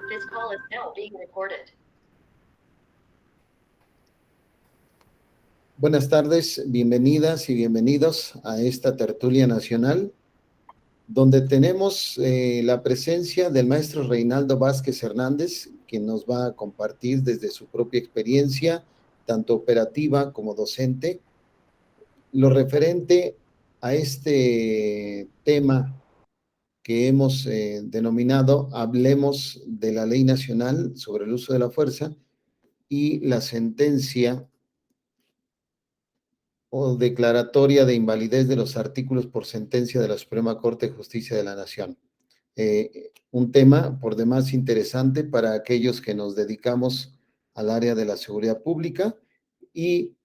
This call is now being recorded. Buenas tardes, bienvenidas y bienvenidos a esta tertulia nacional, donde tenemos la presencia del maestro Reinaldo Vázquez Hernández, quien nos va a compartir desde su propia experiencia, tanto operativa como docente, lo referente a este tema que hemos denominado Hablemos de la Ley Nacional sobre el Uso de la Fuerza y la sentencia o declaratoria de invalidez de los artículos por sentencia de la Suprema Corte de Justicia de la Nación. Un tema por demás interesante para aquellos que nos dedicamos al área de la seguridad pública y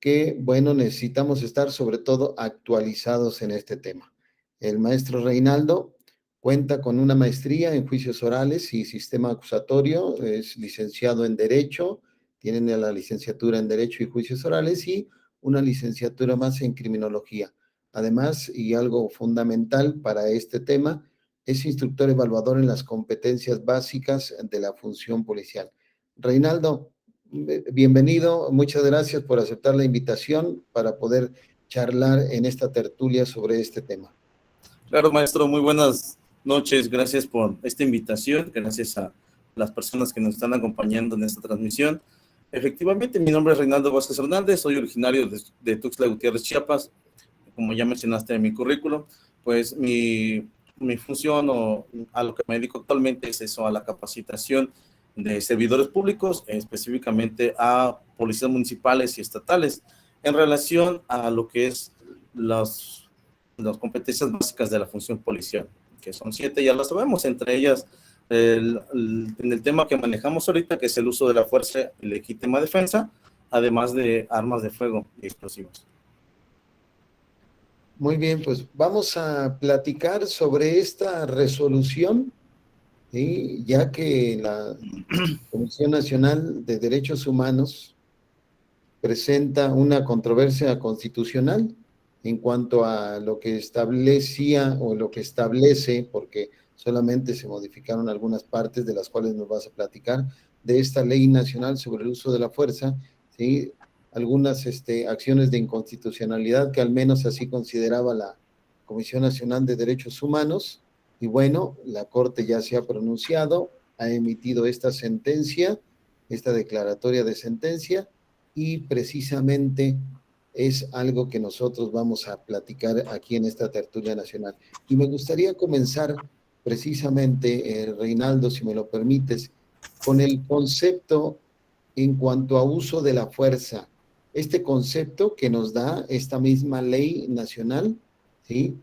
que, bueno, necesitamos estar sobre todo actualizados en este tema. El maestro Reinaldo cuenta con una maestría en juicios orales y sistema acusatorio, es licenciado en Derecho, tiene la licenciatura en Derecho y Juicios Orales y una licenciatura más en Criminología. Además, y algo fundamental para este tema, es instructor evaluador en las competencias básicas de la función policial. Reinaldo, bienvenido, muchas gracias por aceptar la invitación para poder charlar en esta tertulia sobre este tema. Claro, maestro, muy buenas noches, gracias por esta invitación, gracias a las personas que nos están acompañando en esta transmisión. Efectivamente, mi nombre es Reinaldo Vázquez Hernández, soy originario de Tuxtla Gutiérrez, Chiapas. Como ya mencionaste en mi currículum, pues mi función o a lo que me dedico actualmente es eso, a la capacitación de servidores públicos, específicamente a policías municipales y estatales, en relación a lo que es las competencias básicas de la función policial, que son 7, ya las sabemos, entre ellas en el tema que manejamos ahorita, que es el uso de la fuerza y legítima defensa, además de armas de fuego y explosivos. Muy bien, pues vamos a platicar sobre esta resolución, ¿sí? Ya que la Comisión Nacional de Derechos Humanos presenta una controversia constitucional en cuanto a lo que establecía o lo que establece, porque solamente se modificaron algunas partes de las cuales nos vas a platicar, de esta Ley Nacional sobre el Uso de la Fuerza, ¿sí? Algunas acciones de inconstitucionalidad que al menos así consideraba la Comisión Nacional de Derechos Humanos, y bueno, la Corte ya se ha pronunciado, ha emitido esta sentencia, esta declaratoria de sentencia, y precisamente es algo que nosotros vamos a platicar aquí en esta tertulia nacional. Y me gustaría comenzar precisamente, Reinaldo, si me lo permites, con el concepto en cuanto a uso de la fuerza. Este concepto que nos da esta misma ley nacional, ¿sí?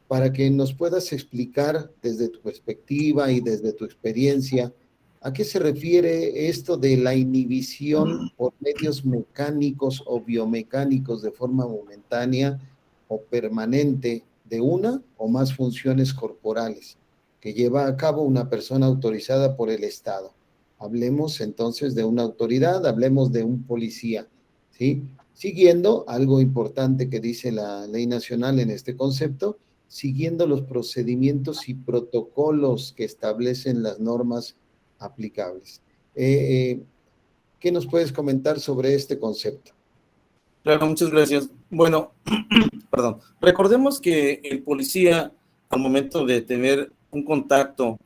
Para que nos puedas explicar desde tu perspectiva y desde tu experiencia, ¿a qué se refiere esto de la inhibición por medios mecánicos o biomecánicos de forma momentánea o permanente de una o más funciones corporales que lleva a cabo una persona autorizada por el Estado? Hablemos entonces de una autoridad, hablemos de un policía, ¿sí? Siguiendo algo importante que dice la ley nacional en este concepto, siguiendo los procedimientos y protocolos que establecen las normas aplicables. ¿Qué nos puedes comentar sobre este concepto? Claro, muchas gracias. Bueno, perdón, recordemos que el policía, al momento de tener un contacto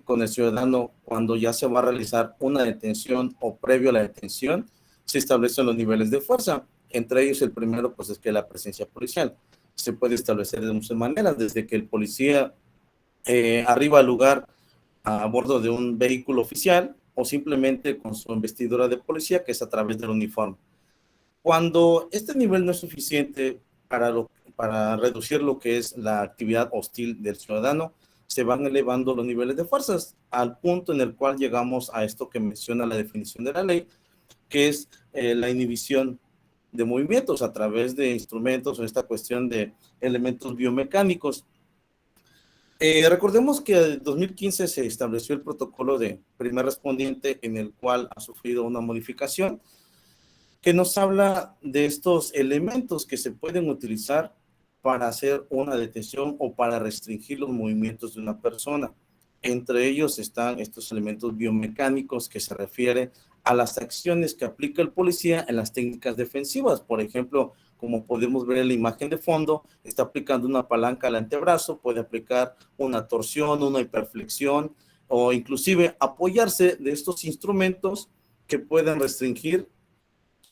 con el ciudadano, cuando ya se va a realizar una detención o previo a la detención, se establecen los niveles de fuerza. Entre ellos, el primero, pues, es que la presencia policial se puede establecer de muchas maneras, desde que el policía arriba al lugar a bordo de un vehículo oficial o simplemente con su investidura de policía, que es a través del uniforme. Cuando este nivel no es suficiente para reducir lo que es la actividad hostil del ciudadano, se van elevando los niveles de fuerzas al punto en el cual llegamos a esto que menciona la definición de la ley, que es la inhibición de movimientos a través de instrumentos o esta cuestión de elementos biomecánicos. Recordemos que en 2015 se estableció el protocolo de primer respondiente, en el cual ha sufrido una modificación que nos habla de estos elementos que se pueden utilizar para hacer una detención o para restringir los movimientos de una persona. Entre ellos están estos elementos biomecánicos que se refiere a las acciones que aplica el policía en las técnicas defensivas. Por ejemplo, como podemos ver en la imagen de fondo, está aplicando una palanca al antebrazo, puede aplicar una torsión, una hiperflexión, o inclusive apoyarse de estos instrumentos que pueden restringir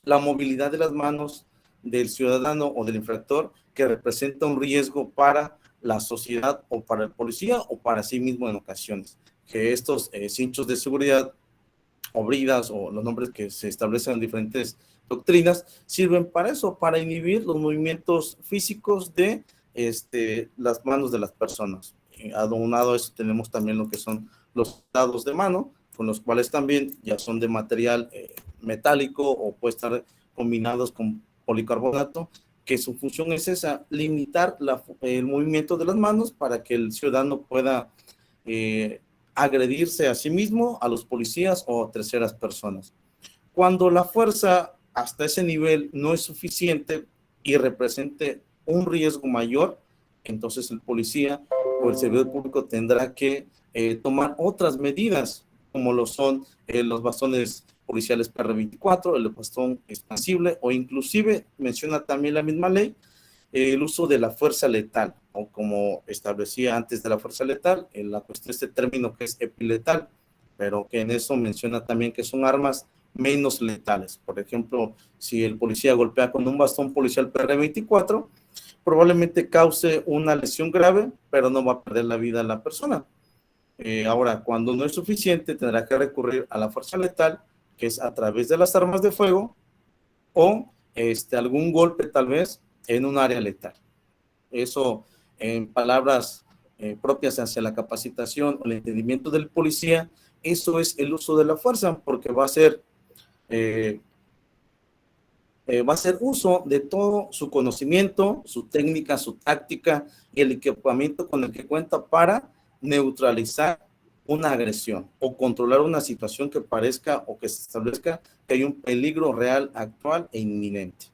la movilidad de las manos del ciudadano o del infractor, que representa un riesgo para la sociedad o para el policía o para sí mismo en ocasiones. Que estos cinchos de seguridad o bridas o los nombres que se establecen en diferentes doctrinas sirven para eso, para inhibir los movimientos físicos de las manos de las personas. Aunado a eso tenemos también lo que son los dados de mano, con los cuales también ya son de material metálico o puede estar combinados con policarbonato, que su función es esa, limitar el movimiento de las manos para que el ciudadano pueda agredirse a sí mismo, a los policías o a terceras personas. Cuando la fuerza hasta ese nivel no es suficiente y represente un riesgo mayor, entonces el policía o el servidor público tendrá que tomar otras medidas, como lo son los bastones policiales PR24, el bastón expansible, o inclusive menciona también la misma ley el uso de la fuerza letal, o como establecía antes de la fuerza letal, en la cuestión este término que es epiletal, pero que en eso menciona también que son armas menos letales. Por ejemplo, si el policía golpea con un bastón policial PR24, probablemente cause una lesión grave, pero no va a perder la vida la persona. Ahora, cuando no es suficiente, tendrá que recurrir a la fuerza letal, que es a través de las armas de fuego o algún golpe tal vez en un área letal. Eso, en palabras propias hacia la capacitación o el entendimiento del policía, eso es el uso de la fuerza, porque va a ser uso de todo su conocimiento, su técnica, su táctica y el equipamiento con el que cuenta para neutralizar una agresión o controlar una situación que parezca o que se establezca que hay un peligro real, actual e inminente.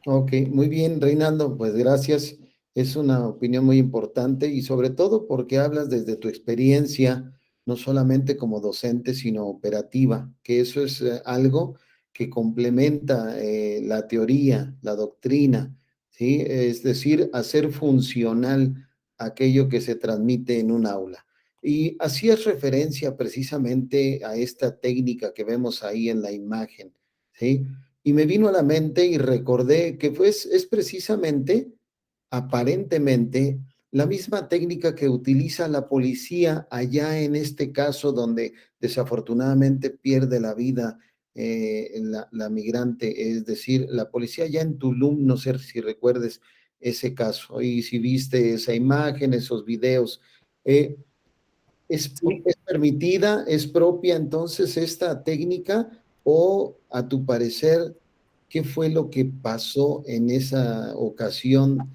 Ok, muy bien, Reinaldo, pues gracias. Es una opinión muy importante y sobre todo porque hablas desde tu experiencia, no solamente como docente, sino operativa, que eso es algo que complementa la teoría, la doctrina, ¿sí? Es decir, hacer funcional aquello que se transmite en un aula. Y hacías referencia precisamente a esta técnica que vemos ahí en la imagen, ¿sí? Y me vino a la mente y recordé que pues, es precisamente, aparentemente, la misma técnica que utiliza la policía allá en este caso donde desafortunadamente pierde la vida la migrante, es decir, la policía allá en Tulum, no sé si recuerdes ese caso y si viste esa imagen, esos videos. Eh, ¿Es permitida, es propia entonces esta técnica o a tu parecer, qué fue lo que pasó en esa ocasión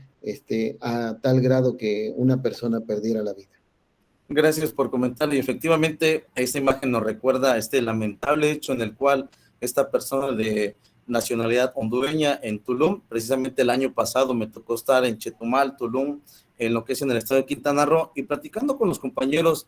a tal grado que una persona perdiera la vida? Gracias por comentar y efectivamente esta imagen nos recuerda este lamentable hecho en el cual esta persona de nacionalidad hondureña en Tulum, precisamente el año pasado me tocó estar en Chetumal, Tulum, en lo que es en el estado de Quintana Roo, y platicando con los compañeros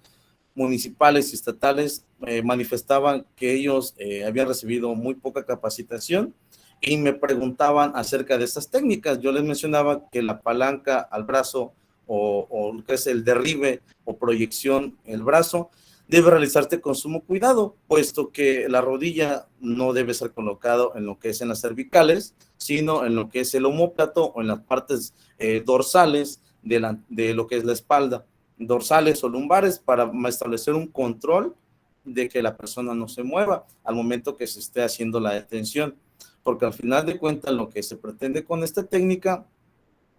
municipales y estatales, manifestaban que ellos habían recibido muy poca capacitación y me preguntaban acerca de estas técnicas. Yo les mencionaba que la palanca al brazo o lo que es el derribe o proyección en el brazo debe realizarse con sumo cuidado, puesto que la rodilla no debe ser colocado en lo que es en las cervicales, sino en lo que es el omóplato o en las partes dorsales de lo que es la espalda, dorsales o lumbares, para establecer un control de que la persona no se mueva al momento que se esté haciendo la detención, porque al final de cuentas lo que se pretende con esta técnica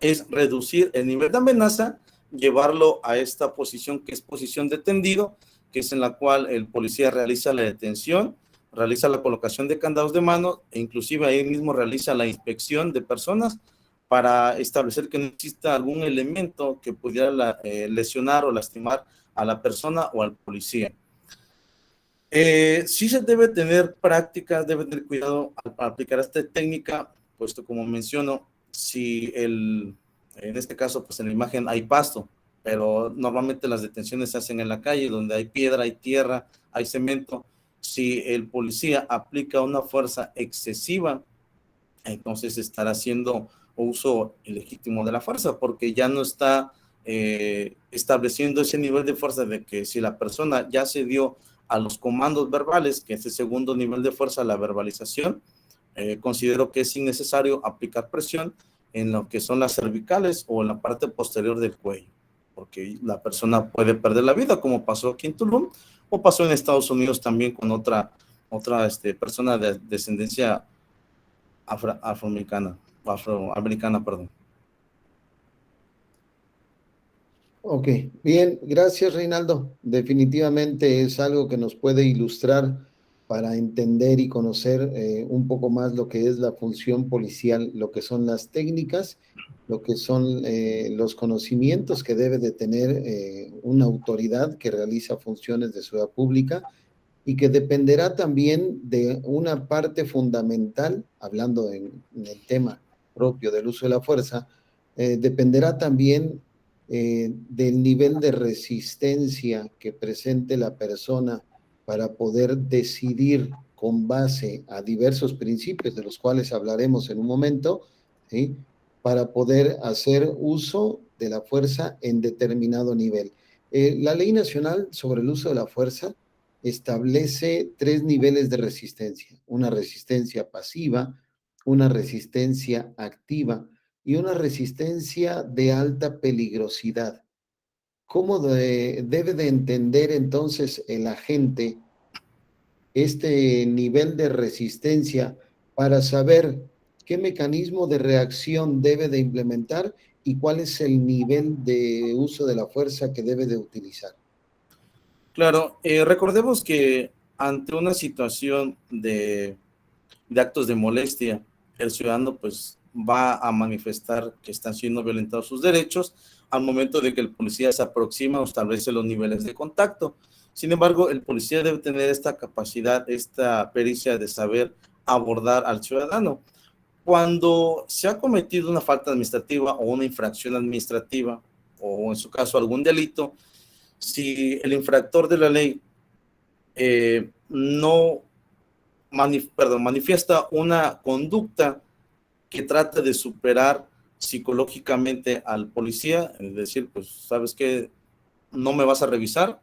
es reducir el nivel de amenaza, llevarlo a esta posición que es posición de tendido, que es en la cual el policía realiza la detención, realiza la colocación de candados de mano e inclusive ahí mismo realiza la inspección de personas para establecer que no exista algún elemento que pudiera lesionar o lastimar a la persona o al policía. Sí se debe tener prácticas, debe tener cuidado al aplicar esta técnica, puesto como menciono, si en este caso, pues en la imagen hay pasto, pero normalmente las detenciones se hacen en la calle, donde hay piedra, hay tierra, hay cemento. Si el policía aplica una fuerza excesiva, entonces estará haciendo uso ilegítimo de la fuerza, porque ya no está estableciendo ese nivel de fuerza de que si la persona ya se dio a los comandos verbales, que es el segundo nivel de fuerza, la verbalización, considero que es innecesario aplicar presión en lo que son las cervicales o en la parte posterior del cuello, porque la persona puede perder la vida, como pasó aquí en Tulum, o pasó en Estados Unidos también con otra persona de descendencia afroamericana, perdón. Ok, bien, gracias Reinaldo. Definitivamente es algo que nos puede ilustrar para entender y conocer un poco más lo que es la función policial, lo que son las técnicas, lo que son los conocimientos que debe de tener una autoridad que realiza funciones de seguridad pública y que dependerá también de una parte fundamental, hablando en el tema propio del uso de la fuerza, dependerá también del nivel de resistencia que presente la persona para poder decidir con base a diversos principios de los cuales hablaremos en un momento, ¿sí? Para poder hacer uso de la fuerza en determinado nivel. La Ley Nacional sobre el Uso de la Fuerza establece tres niveles de resistencia: una resistencia pasiva, una resistencia activa y una resistencia de alta peligrosidad. ¿Cómo debe de entender entonces el agente este nivel de resistencia para saber qué mecanismo de reacción debe de implementar y cuál es el nivel de uso de la fuerza que debe de utilizar? Claro, recordemos que ante una situación de actos de molestia, el ciudadano pues va a manifestar que están siendo violentados sus derechos al momento de que el policía se aproxima o establece los niveles de contacto. Sin embargo, el policía debe tener esta capacidad, esta pericia de saber abordar al ciudadano. Cuando se ha cometido una falta administrativa o una infracción administrativa, o en su caso algún delito, si el infractor de la ley no manifiesta una conducta que trata de superar psicológicamente al policía, es decir, pues sabes que no me vas a revisar,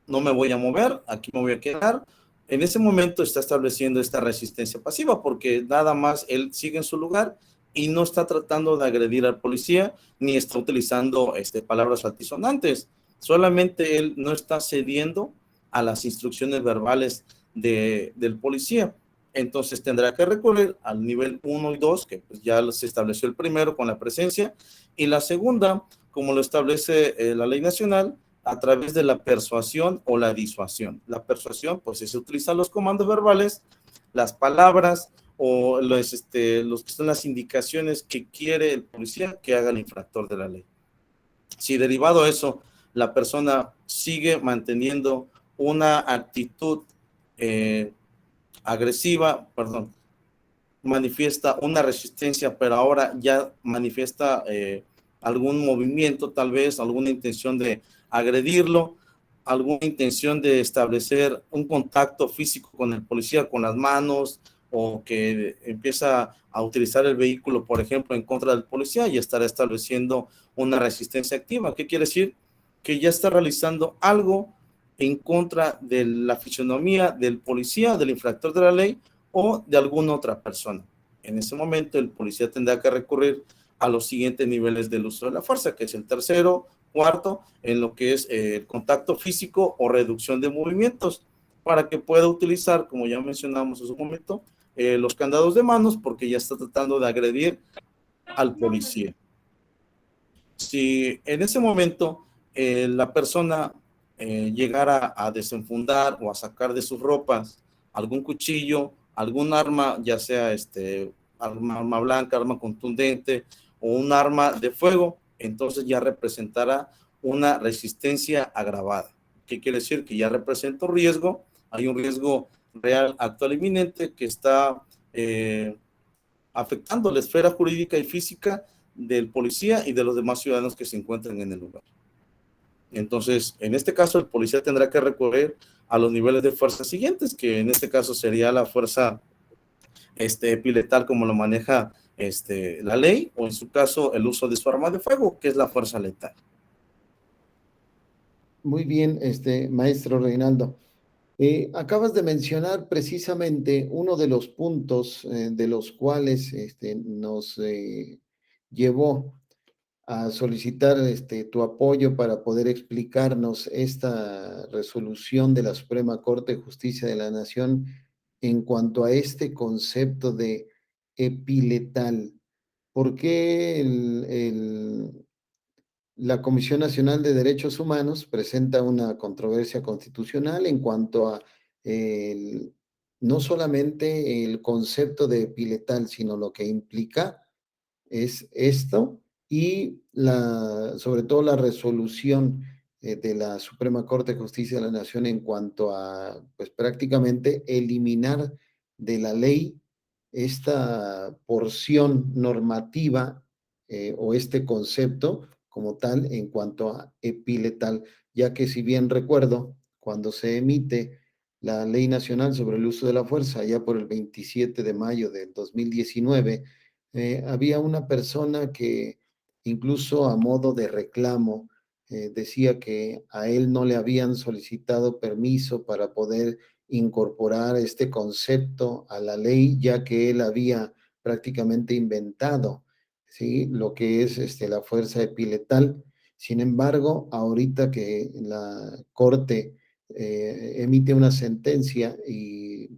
no me voy a mover, aquí me voy a quedar. En ese momento está estableciendo esta resistencia pasiva porque nada más él sigue en su lugar y no está tratando de agredir al policía ni está utilizando palabras altisonantes. Solamente él no está cediendo a las instrucciones verbales del policía. Entonces tendrá que recurrir al nivel 1 y 2, que pues ya se estableció el primero con la presencia, y la segunda, como lo establece la ley nacional, a través de la persuasión o la disuasión. La persuasión, pues se utilizan los comandos verbales, las palabras o los que son las indicaciones que quiere el policía que haga el infractor de la ley. Si derivado de eso, la persona sigue manteniendo una actitud agresiva, manifiesta una resistencia, pero ahora ya manifiesta algún movimiento, tal vez alguna intención de agredirlo, alguna intención de establecer un contacto físico con el policía, con las manos, o que empieza a utilizar el vehículo, por ejemplo, en contra del policía, y estará estableciendo una resistencia activa. ¿Qué quiere decir? Que ya está realizando algo en contra de la fisonomía del policía, del infractor de la ley o de alguna otra persona. En ese momento el policía tendrá que recurrir a los siguientes niveles del uso de la fuerza, que es el tercero, cuarto, en lo que es el contacto físico o reducción de movimientos, para que pueda utilizar, como ya mencionamos en su momento, los candados de manos, porque ya está tratando de agredir al policía. Si en ese momento la persona llegara a desenfundar o a sacar de sus ropas algún cuchillo, algún arma, ya sea arma blanca, arma contundente o un arma de fuego, entonces ya representará una resistencia agravada. ¿Qué quiere decir? Que ya representa un riesgo, hay un riesgo real, actual, inminente que está afectando la esfera jurídica y física del policía y de los demás ciudadanos que se encuentran en el lugar. Entonces, en este caso, el policía tendrá que recurrir a los niveles de fuerza siguientes, que en este caso sería la fuerza epiletal como lo maneja la ley, o en su caso el uso de su arma de fuego, que es la fuerza letal. Muy bien, maestro Reinaldo. Acabas de mencionar precisamente uno de los puntos de los cuales nos llevó a solicitar tu apoyo para poder explicarnos esta resolución de la Suprema Corte de Justicia de la Nación en cuanto a este concepto de epiletal. ¿Por qué la Comisión Nacional de Derechos Humanos presenta una controversia constitucional en cuanto a no solamente el concepto de epiletal, sino lo que implica es esto y sobre todo la resolución de la Suprema Corte de Justicia de la Nación en cuanto a, pues prácticamente eliminar de la ley esta porción normativa o este concepto como tal en cuanto a epiletal, ya que si bien recuerdo, cuando se emite la Ley Nacional sobre el Uso de la Fuerza, ya por el 27 de mayo del 2019, había una persona que incluso a modo de reclamo decía que a él no le habían solicitado permiso para poder incorporar este concepto a la ley, ya que él había prácticamente inventado, ¿sí?, lo que es la fuerza epiletal. Sin embargo, ahorita que la Corte emite una sentencia y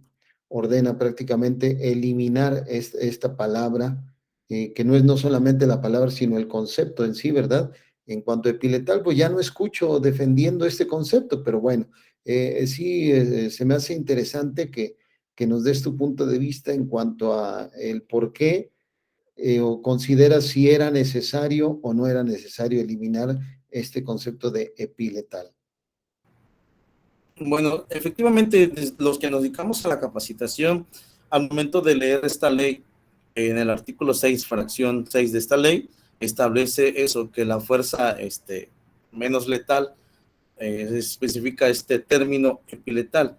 ordena prácticamente eliminar esta palabra, que no es no solamente la palabra, sino el concepto en sí, ¿verdad? En cuanto a epiletal, pues ya no escucho defendiendo este concepto, pero bueno, sí, se me hace interesante que nos des tu punto de vista en cuanto a el por qué, o consideras si era necesario o no era necesario eliminar este concepto de epiletal. Bueno, efectivamente, los que nos dedicamos a la capacitación, al momento de leer esta ley, en el artículo 6, fracción 6 de esta ley, establece eso, que la fuerza menos letal, especifica este término epiletal,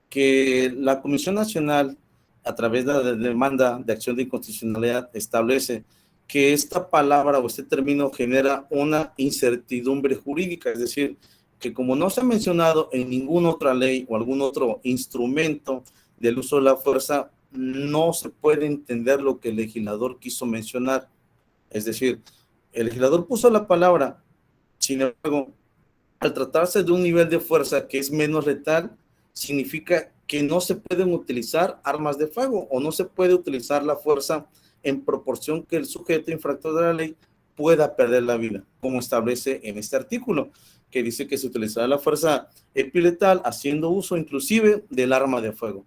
que la Comisión Nacional, a través de la demanda de acción de inconstitucionalidad, establece que esta palabra o este término genera una incertidumbre jurídica, es decir, que como no se ha mencionado en ninguna otra ley o algún otro instrumento del uso de la fuerza, no se puede entender lo que el legislador quiso mencionar. Es decir, el legislador puso la palabra, sin embargo, al tratarse de un nivel de fuerza que es menos letal, significa que no se pueden utilizar armas de fuego o no se puede utilizar la fuerza en proporción que el sujeto infractor de la ley pueda perder la vida, como establece en este artículo, que dice que se utilizará la fuerza epiletal haciendo uso inclusive del arma de fuego.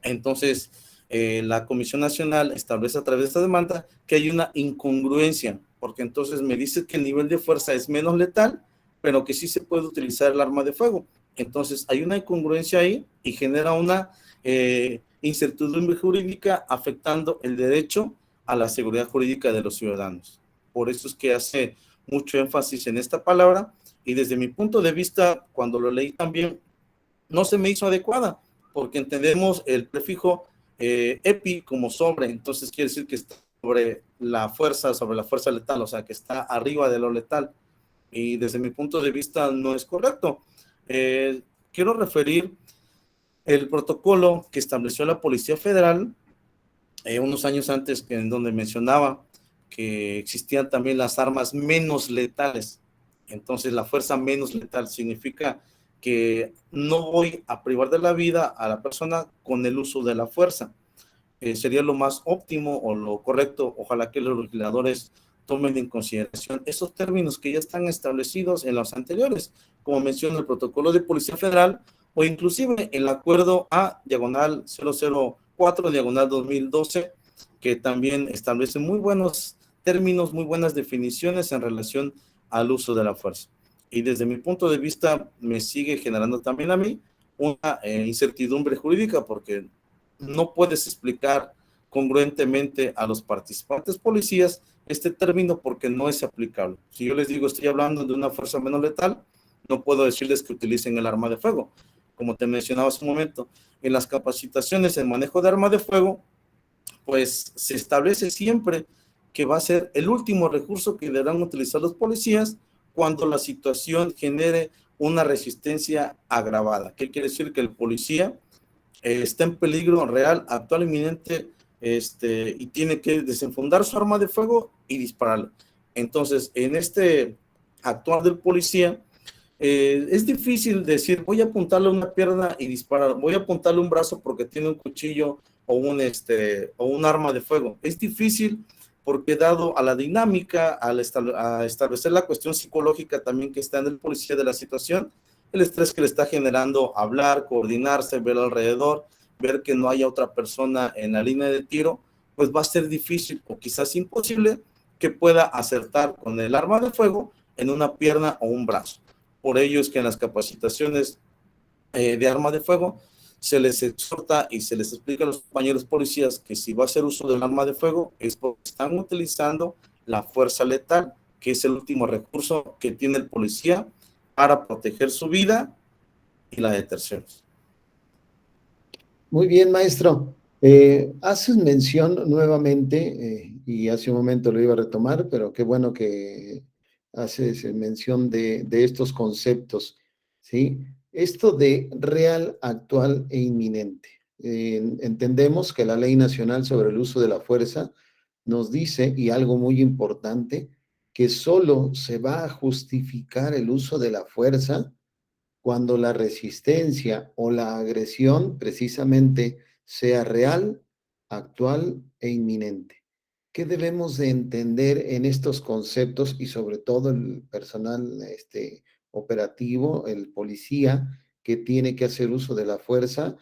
Entonces, la Comisión Nacional establece a través de esta demanda que hay una incongruencia, porque entonces me dice que el nivel de fuerza es menos letal, pero que sí se puede utilizar el arma de fuego. Entonces, hay una incongruencia ahí y genera una incertidumbre jurídica afectando el derecho a la seguridad jurídica de los ciudadanos. Por eso es que hace mucho énfasis en esta palabra y desde mi punto de vista, cuando lo leí también, no se me hizo adecuada, porque entendemos el prefijo epi como sobre, entonces quiere decir que está sobre la fuerza letal, o sea, que está arriba de lo letal, y desde mi punto de vista no es correcto. Quiero referir el protocolo que estableció la Policía Federal unos años antes, en donde mencionaba que existían también las armas menos letales. Entonces, la fuerza menos letal significa que no voy a privar de la vida a la persona con el uso de la fuerza. Sería lo más óptimo o lo correcto. Ojalá que los legisladores tomen en consideración esos términos que ya están establecidos en los anteriores, como menciona el protocolo de Policía Federal o inclusive el acuerdo A/004/2012, que también establece muy buenos términos, muy buenas definiciones en relación al uso de la fuerza. Y desde mi punto de vista me sigue generando también a mí una incertidumbre jurídica, porque no puedes explicar congruentemente a los participantes policías este término porque no es aplicable. Si yo les digo estoy hablando de una fuerza menos letal, no puedo decirles que utilicen el arma de fuego. Como te mencionaba hace un momento, en las capacitaciones en manejo de arma de fuego, pues se establece siempre que va a ser el último recurso que deberán utilizar los policías cuando la situación genere una resistencia agravada. ¿Qué quiere decir? Que el policía está en peligro real, actual, inminente, y tiene que desenfundar su arma de fuego y dispararle. Entonces, en este actuar del policía, es difícil decir, voy a apuntarle una pierna y disparar, voy a apuntarle un brazo porque tiene un cuchillo o un arma de fuego. Es difícil porque dado a la dinámica, a establecer la cuestión psicológica también que está en el policía de la situación, el estrés que le está generando hablar, coordinarse, ver alrededor, ver que no haya otra persona en la línea de tiro, pues va a ser difícil o quizás imposible que pueda acertar con el arma de fuego en una pierna o un brazo. Por ello es que en las capacitaciones de arma de fuego se les exhorta y se les explica a los compañeros policías que si va a hacer uso del arma de fuego es porque están utilizando la fuerza letal, que es el último recurso que tiene el policía para proteger su vida y la de terceros. Muy bien, maestro. Haces mención nuevamente, y hace un momento lo iba a retomar, pero qué bueno que haces mención de estos conceptos, ¿sí? Esto de real, actual e inminente. Entendemos que la Ley Nacional sobre el Uso de la Fuerza nos dice, y algo muy importante, que solo se va a justificar el uso de la fuerza cuando la resistencia o la agresión precisamente sea real, actual e inminente. ¿Qué debemos de entender en estos conceptos y sobre todo el personal operativo, el policía, que tiene que hacer uso de la fuerza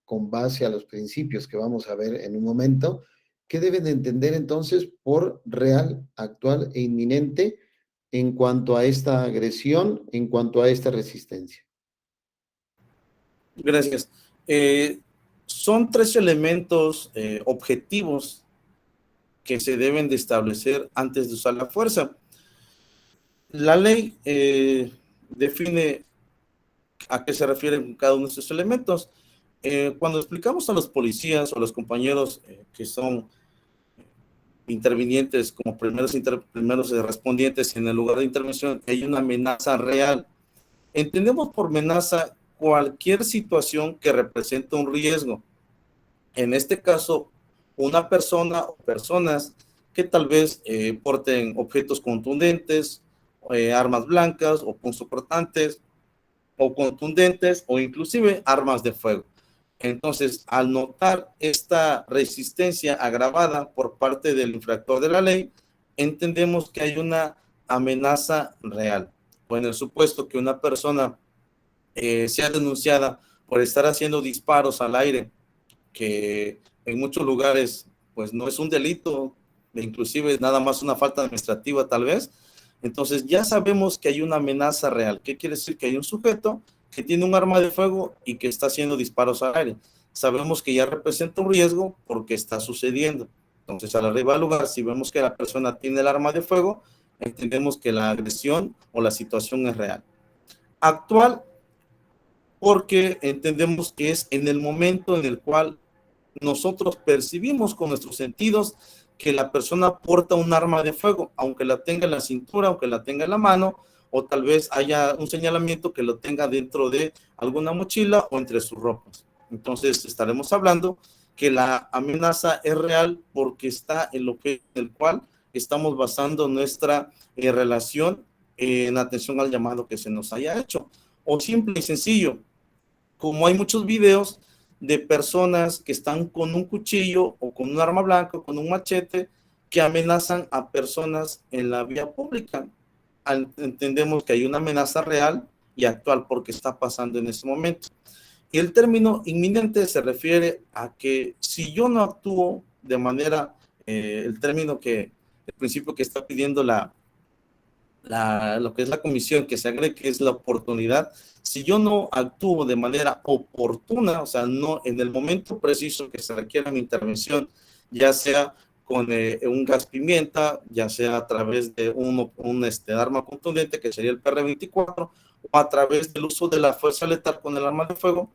con base a los principios que vamos a ver en un momento? ¿Qué deben de entender entonces por real, actual e inminente en cuanto a esta agresión, en cuanto a esta resistencia? Gracias. Son tres elementos objetivos que se deben de establecer antes de usar la fuerza. La ley define a qué se refieren cada uno de estos elementos. Cuando explicamos a los policías o a los compañeros que son intervinientes como primeros respondientes en el lugar de intervención, que hay una amenaza real. Entendemos por amenaza cualquier situación que represente un riesgo. En este caso, una persona o personas que tal vez porten objetos contundentes, armas blancas o punzocortantes o contundentes o inclusive armas de fuego. Entonces, al notar esta resistencia agravada por parte del infractor de la ley, entendemos que hay una amenaza real. O en el supuesto que una persona sea denunciada por estar haciendo disparos al aire, que en muchos lugares pues no es un delito, inclusive es nada más una falta administrativa tal vez. Entonces ya sabemos que hay una amenaza real. ¿Qué quiere decir? Que hay un sujeto que tiene un arma de fuego y que está haciendo disparos al aire. Sabemos que ya representa un riesgo porque está sucediendo. Entonces al arribar al lugar, si vemos que la persona tiene el arma de fuego, entendemos que la agresión o la situación es real. Actual, porque entendemos que es en el momento en el cual nosotros percibimos con nuestros sentidos que la persona porta un arma de fuego, aunque la tenga en la cintura, aunque la tenga en la mano, o tal vez haya un señalamiento que lo tenga dentro de alguna mochila o entre sus ropas. Entonces estaremos hablando que la amenaza es real porque está en lo que, en el cual estamos basando nuestra relación en atención al llamado que se nos haya hecho. O simple y sencillo, como hay muchos videos de personas que están con un cuchillo o con un arma blanca o con un machete que amenazan a personas en la vía pública. Entendemos que hay una amenaza real y actual porque está pasando en ese momento. Y el término inminente se refiere a que si yo no actúo de manera, el principio que está pidiendo lo que es la comisión, que se agregue, que es la oportunidad. Si yo no actúo de manera oportuna, o sea, no en el momento preciso que se requiera mi intervención, ya sea con un gas pimienta, ya sea a través de un arma contundente, que sería el PR-24, o a través del uso de la fuerza letal con el arma de fuego,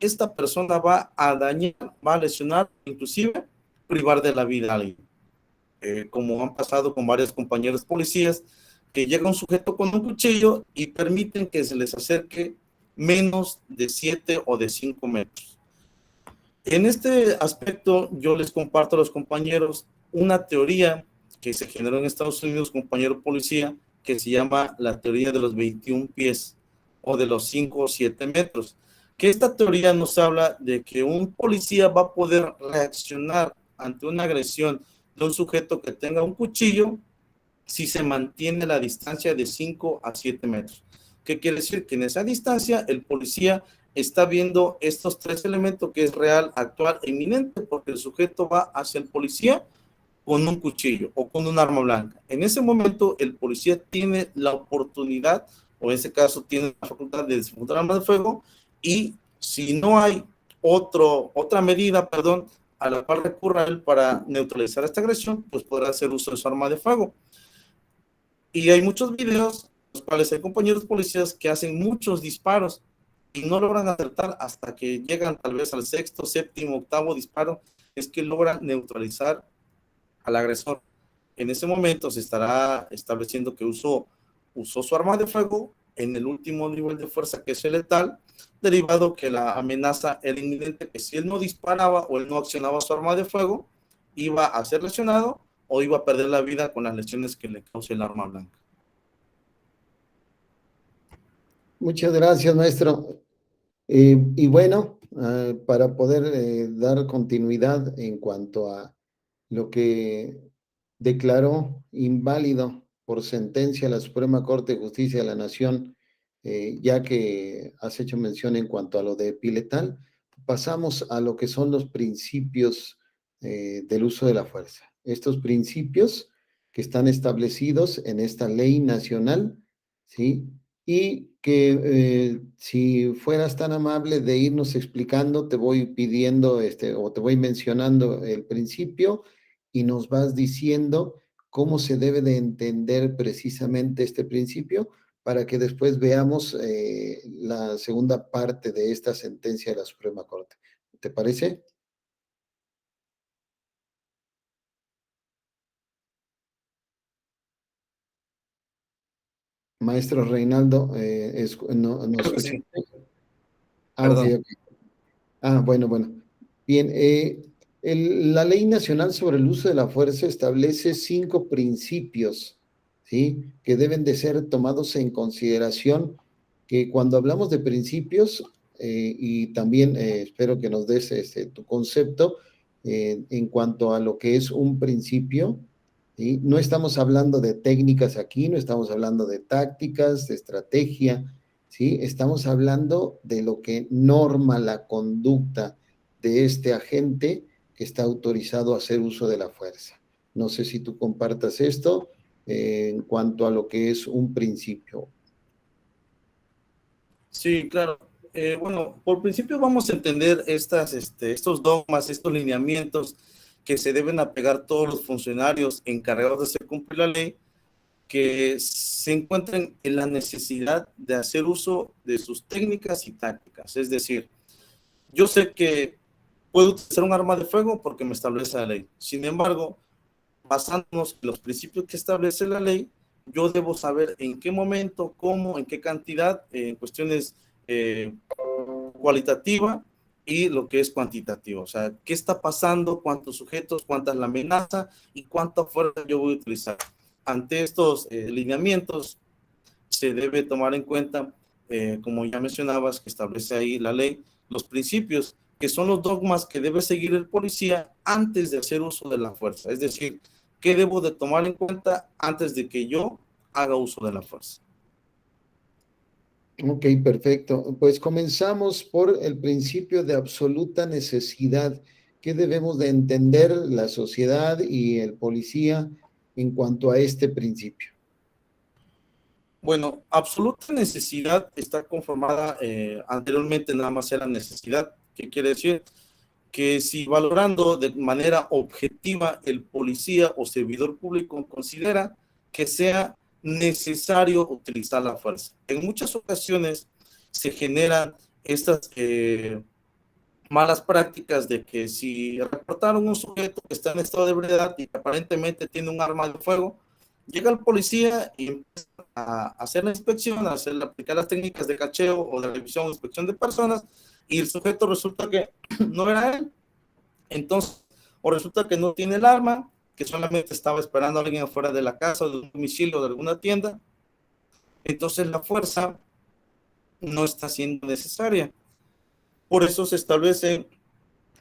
esta persona va a dañar, va a lesionar, inclusive privar de la vida a alguien. Como han pasado con varios compañeros policías, que llega un sujeto con un cuchillo y permiten que se les acerque menos de 7 o de 5 metros. En este aspecto, yo les comparto a los compañeros una teoría que se generó en Estados Unidos, compañero policía, que se llama la teoría de los 21 pies o de los 5 o 7 metros. Que esta teoría nos habla de que un policía va a poder reaccionar ante una agresión de un sujeto que tenga un cuchillo si se mantiene la distancia de 5 a 7 metros. ¿Qué quiere decir? Que en esa distancia el policía está viendo estos tres elementos, que es real, actual e inminente, porque el sujeto va hacia el policía con un cuchillo o con un arma blanca. En ese momento el policía tiene la oportunidad, o en ese caso tiene la facultad de despuntar arma de fuego, y si no hay otra medida, a la cual recurra él para neutralizar esta agresión, pues podrá hacer uso de su arma de fuego. Y hay muchos videos en los cuales hay compañeros policías que hacen muchos disparos y no logran acertar hasta que llegan tal vez al sexto, séptimo, octavo disparo, es que logran neutralizar al agresor. En ese momento se estará estableciendo que usó su arma de fuego en el último nivel de fuerza, que es el letal, derivado que la amenaza era inminente, que si él no disparaba o él no accionaba su arma de fuego, iba a ser lesionado o iba a perder la vida con las lesiones que le cause el arma blanca. Muchas gracias, maestro. Y bueno, para poder dar continuidad en cuanto a lo que declaró inválido por sentencia la Suprema Corte de Justicia de la Nación, ya que has hecho mención en cuanto a lo de Piletal, pasamos a lo que son los principios del uso de la fuerza. Estos principios que están establecidos en esta ley nacional, ¿sí? Y que si fueras tan amable de irnos explicando, te voy pidiendo o te voy mencionando el principio y nos vas diciendo cómo se debe de entender precisamente este principio para que después veamos la segunda parte de esta sentencia de la Suprema Corte. ¿Te parece? Maestro Reinaldo, ¿nos Creo que escucha? sí, Ah, ok, perdón. ok. Ah, bueno. Bien, la Ley Nacional sobre el Uso de la Fuerza establece 5 principios, ¿sí? Que deben de ser tomados en consideración, que cuando hablamos de principios, y también espero que nos des tu concepto en cuanto a lo que es un principio, ¿sí? No estamos hablando de técnicas aquí, no estamos hablando de tácticas, de estrategia, ¿sí? Estamos hablando de lo que norma la conducta de este agente que está autorizado a hacer uso de la fuerza. No sé si tú compartas esto en cuanto a lo que es un principio. Sí, claro. Bueno, por principio vamos a entender estos dogmas, estos lineamientos que se deben apegar todos los funcionarios encargados de hacer cumplir la ley, que se encuentren en la necesidad de hacer uso de sus técnicas y tácticas. Es decir, yo sé que puedo utilizar un arma de fuego porque me establece la ley. Sin embargo, basándonos en los principios que establece la ley, yo debo saber en qué momento, cómo, en qué cantidad, en cuestiones cualitativa y lo que es cuantitativo. O sea, qué está pasando, cuántos sujetos, cuánta es la amenaza y cuánta fuerza yo voy a utilizar. Ante estos lineamientos se debe tomar en cuenta, como ya mencionabas, que establece ahí la ley, los principios, que son los dogmas que debe seguir el policía antes de hacer uso de la fuerza. Es decir, ¿qué debo de tomar en cuenta antes de que yo haga uso de la fuerza? Ok, perfecto. Pues comenzamos por el principio de absoluta necesidad. ¿Qué debemos de entender la sociedad y el policía en cuanto a este principio? Bueno, absoluta necesidad está conformada, anteriormente nada más era necesidad. ¿Qué quiere decir? Que si valorando de manera objetiva el policía o servidor público considera que sea necesario utilizar la fuerza. En muchas ocasiones se generan estas malas prácticas de que si reportaron un sujeto que está en estado de ebriedad y que aparentemente tiene un arma de fuego, llega el policía y empieza a hacer la inspección, aplicar las técnicas de cacheo o de revisión o inspección de personas, y el sujeto resulta que no era él. Entonces, o resulta que no tiene el arma, que solamente estaba esperando a alguien afuera de la casa, o de un domicilio, o de alguna tienda. Entonces la fuerza no está siendo necesaria. Por eso se establecen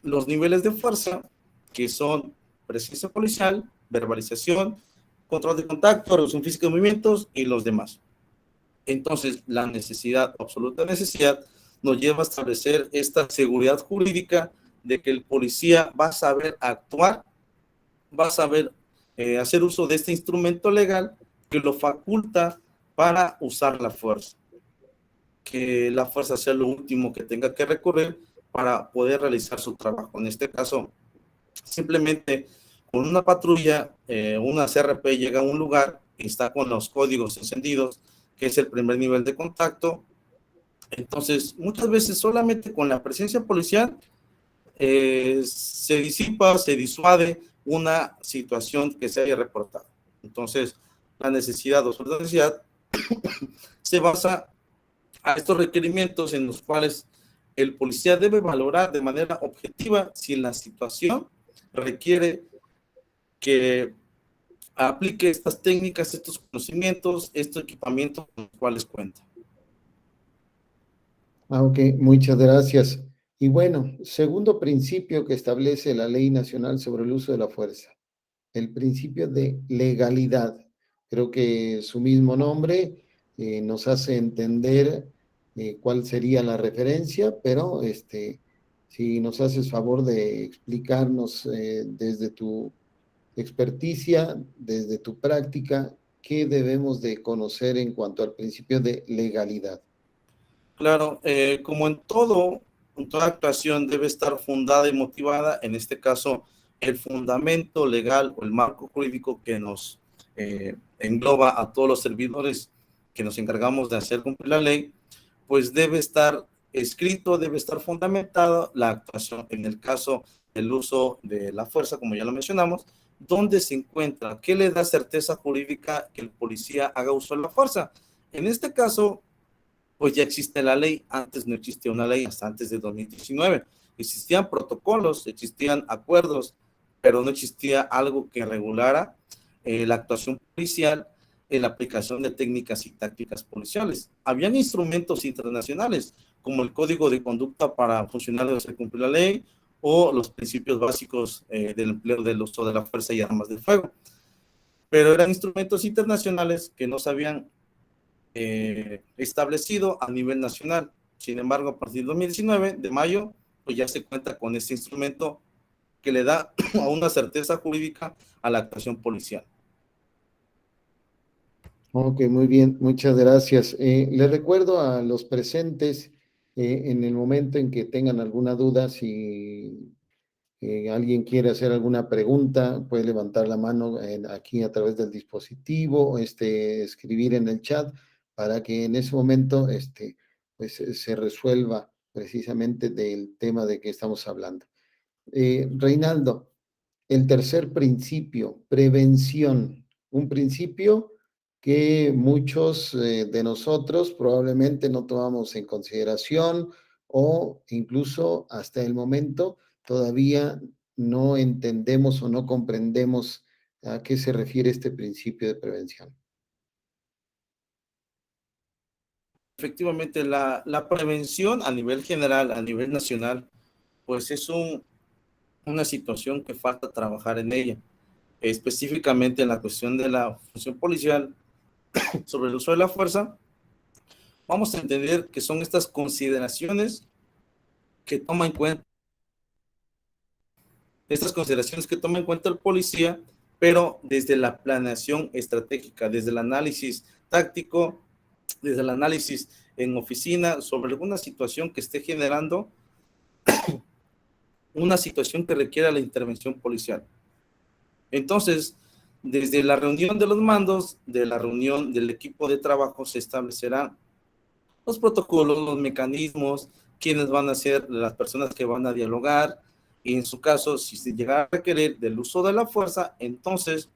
los niveles de fuerza, que son presencia policial, verbalización, control de contacto, reducción física de movimientos y los demás. Entonces, la necesidad, absoluta necesidad, nos lleva a establecer esta seguridad jurídica de que el policía va a saber actuar, va a saber hacer uso de este instrumento legal que lo faculta para usar la fuerza. Que la fuerza sea lo último que tenga que recurrir para poder realizar su trabajo. En este caso, simplemente con una patrulla, una CRP llega a un lugar y está con los códigos encendidos, que es el primer nivel de contacto. Entonces, muchas veces solamente con la presencia policial se disipa, se disuade una situación que se haya reportado. Entonces, la necesidad o su necesidad se basa a estos requerimientos en los cuales el policía debe valorar de manera objetiva si la situación requiere que aplique estas técnicas, estos conocimientos, estos equipamientos con los cuales cuenta. Ok, muchas gracias. Y bueno, segundo principio que establece la Ley Nacional sobre el Uso de la Fuerza, el principio de legalidad. Creo que su mismo nombre nos hace entender cuál sería la referencia, pero si nos haces favor de explicarnos desde tu experticia, desde tu práctica, qué debemos de conocer en cuanto al principio de legalidad. Claro, como en toda actuación debe estar fundada y motivada, en este caso, el fundamento legal o el marco jurídico que nos engloba a todos los servidores que nos encargamos de hacer cumplir la ley, pues debe estar escrito, debe estar fundamentado la actuación. En el caso del uso de la fuerza, como ya lo mencionamos, ¿dónde se encuentra? ¿Qué le da certeza jurídica que el policía haga uso de la fuerza? En este caso, pues ya existe la ley. Antes no existía una ley, hasta antes de 2019. Existían protocolos, existían acuerdos, pero no existía algo que regulara la actuación policial en la aplicación de técnicas y tácticas policiales. Habían instrumentos internacionales, como el Código de Conducta para funcionarios de hacer cumplir la ley, o los principios básicos del empleo del uso de la fuerza y armas de fuego. Pero eran instrumentos internacionales que no se habían establecido a nivel nacional. Sin embargo, a partir de 2019, de mayo, pues ya se cuenta con este instrumento que le da a una certeza jurídica a la actuación policial. Ok, muy bien, muchas gracias. Les recuerdo a los presentes, en el momento en que tengan alguna duda, si alguien quiere hacer alguna pregunta, puede levantar la mano aquí a través del dispositivo, o escribir en el chat para que en ese momento pues, se resuelva precisamente del tema de que estamos hablando. Reinaldo, el tercer principio, prevención, un principio que muchos de nosotros probablemente no tomamos en consideración o incluso hasta el momento todavía no entendemos o no comprendemos a qué se refiere este principio de prevención. Efectivamente, la prevención a nivel general, a nivel nacional, pues es una situación que falta trabajar en ella, específicamente en la cuestión de la función policial sobre el uso de la fuerza. Vamos a entender que son estas consideraciones que toma en cuenta el policía, pero desde la planeación estratégica, desde el análisis táctico, desde el análisis en oficina sobre alguna situación que esté generando una situación que requiera la intervención policial. Entonces, desde la reunión de los mandos, de la reunión del equipo de trabajo, se establecerán los protocolos, los mecanismos, quiénes van a ser las personas que van a dialogar, y en su caso, si se llega a requerir del uso de la fuerza, entonces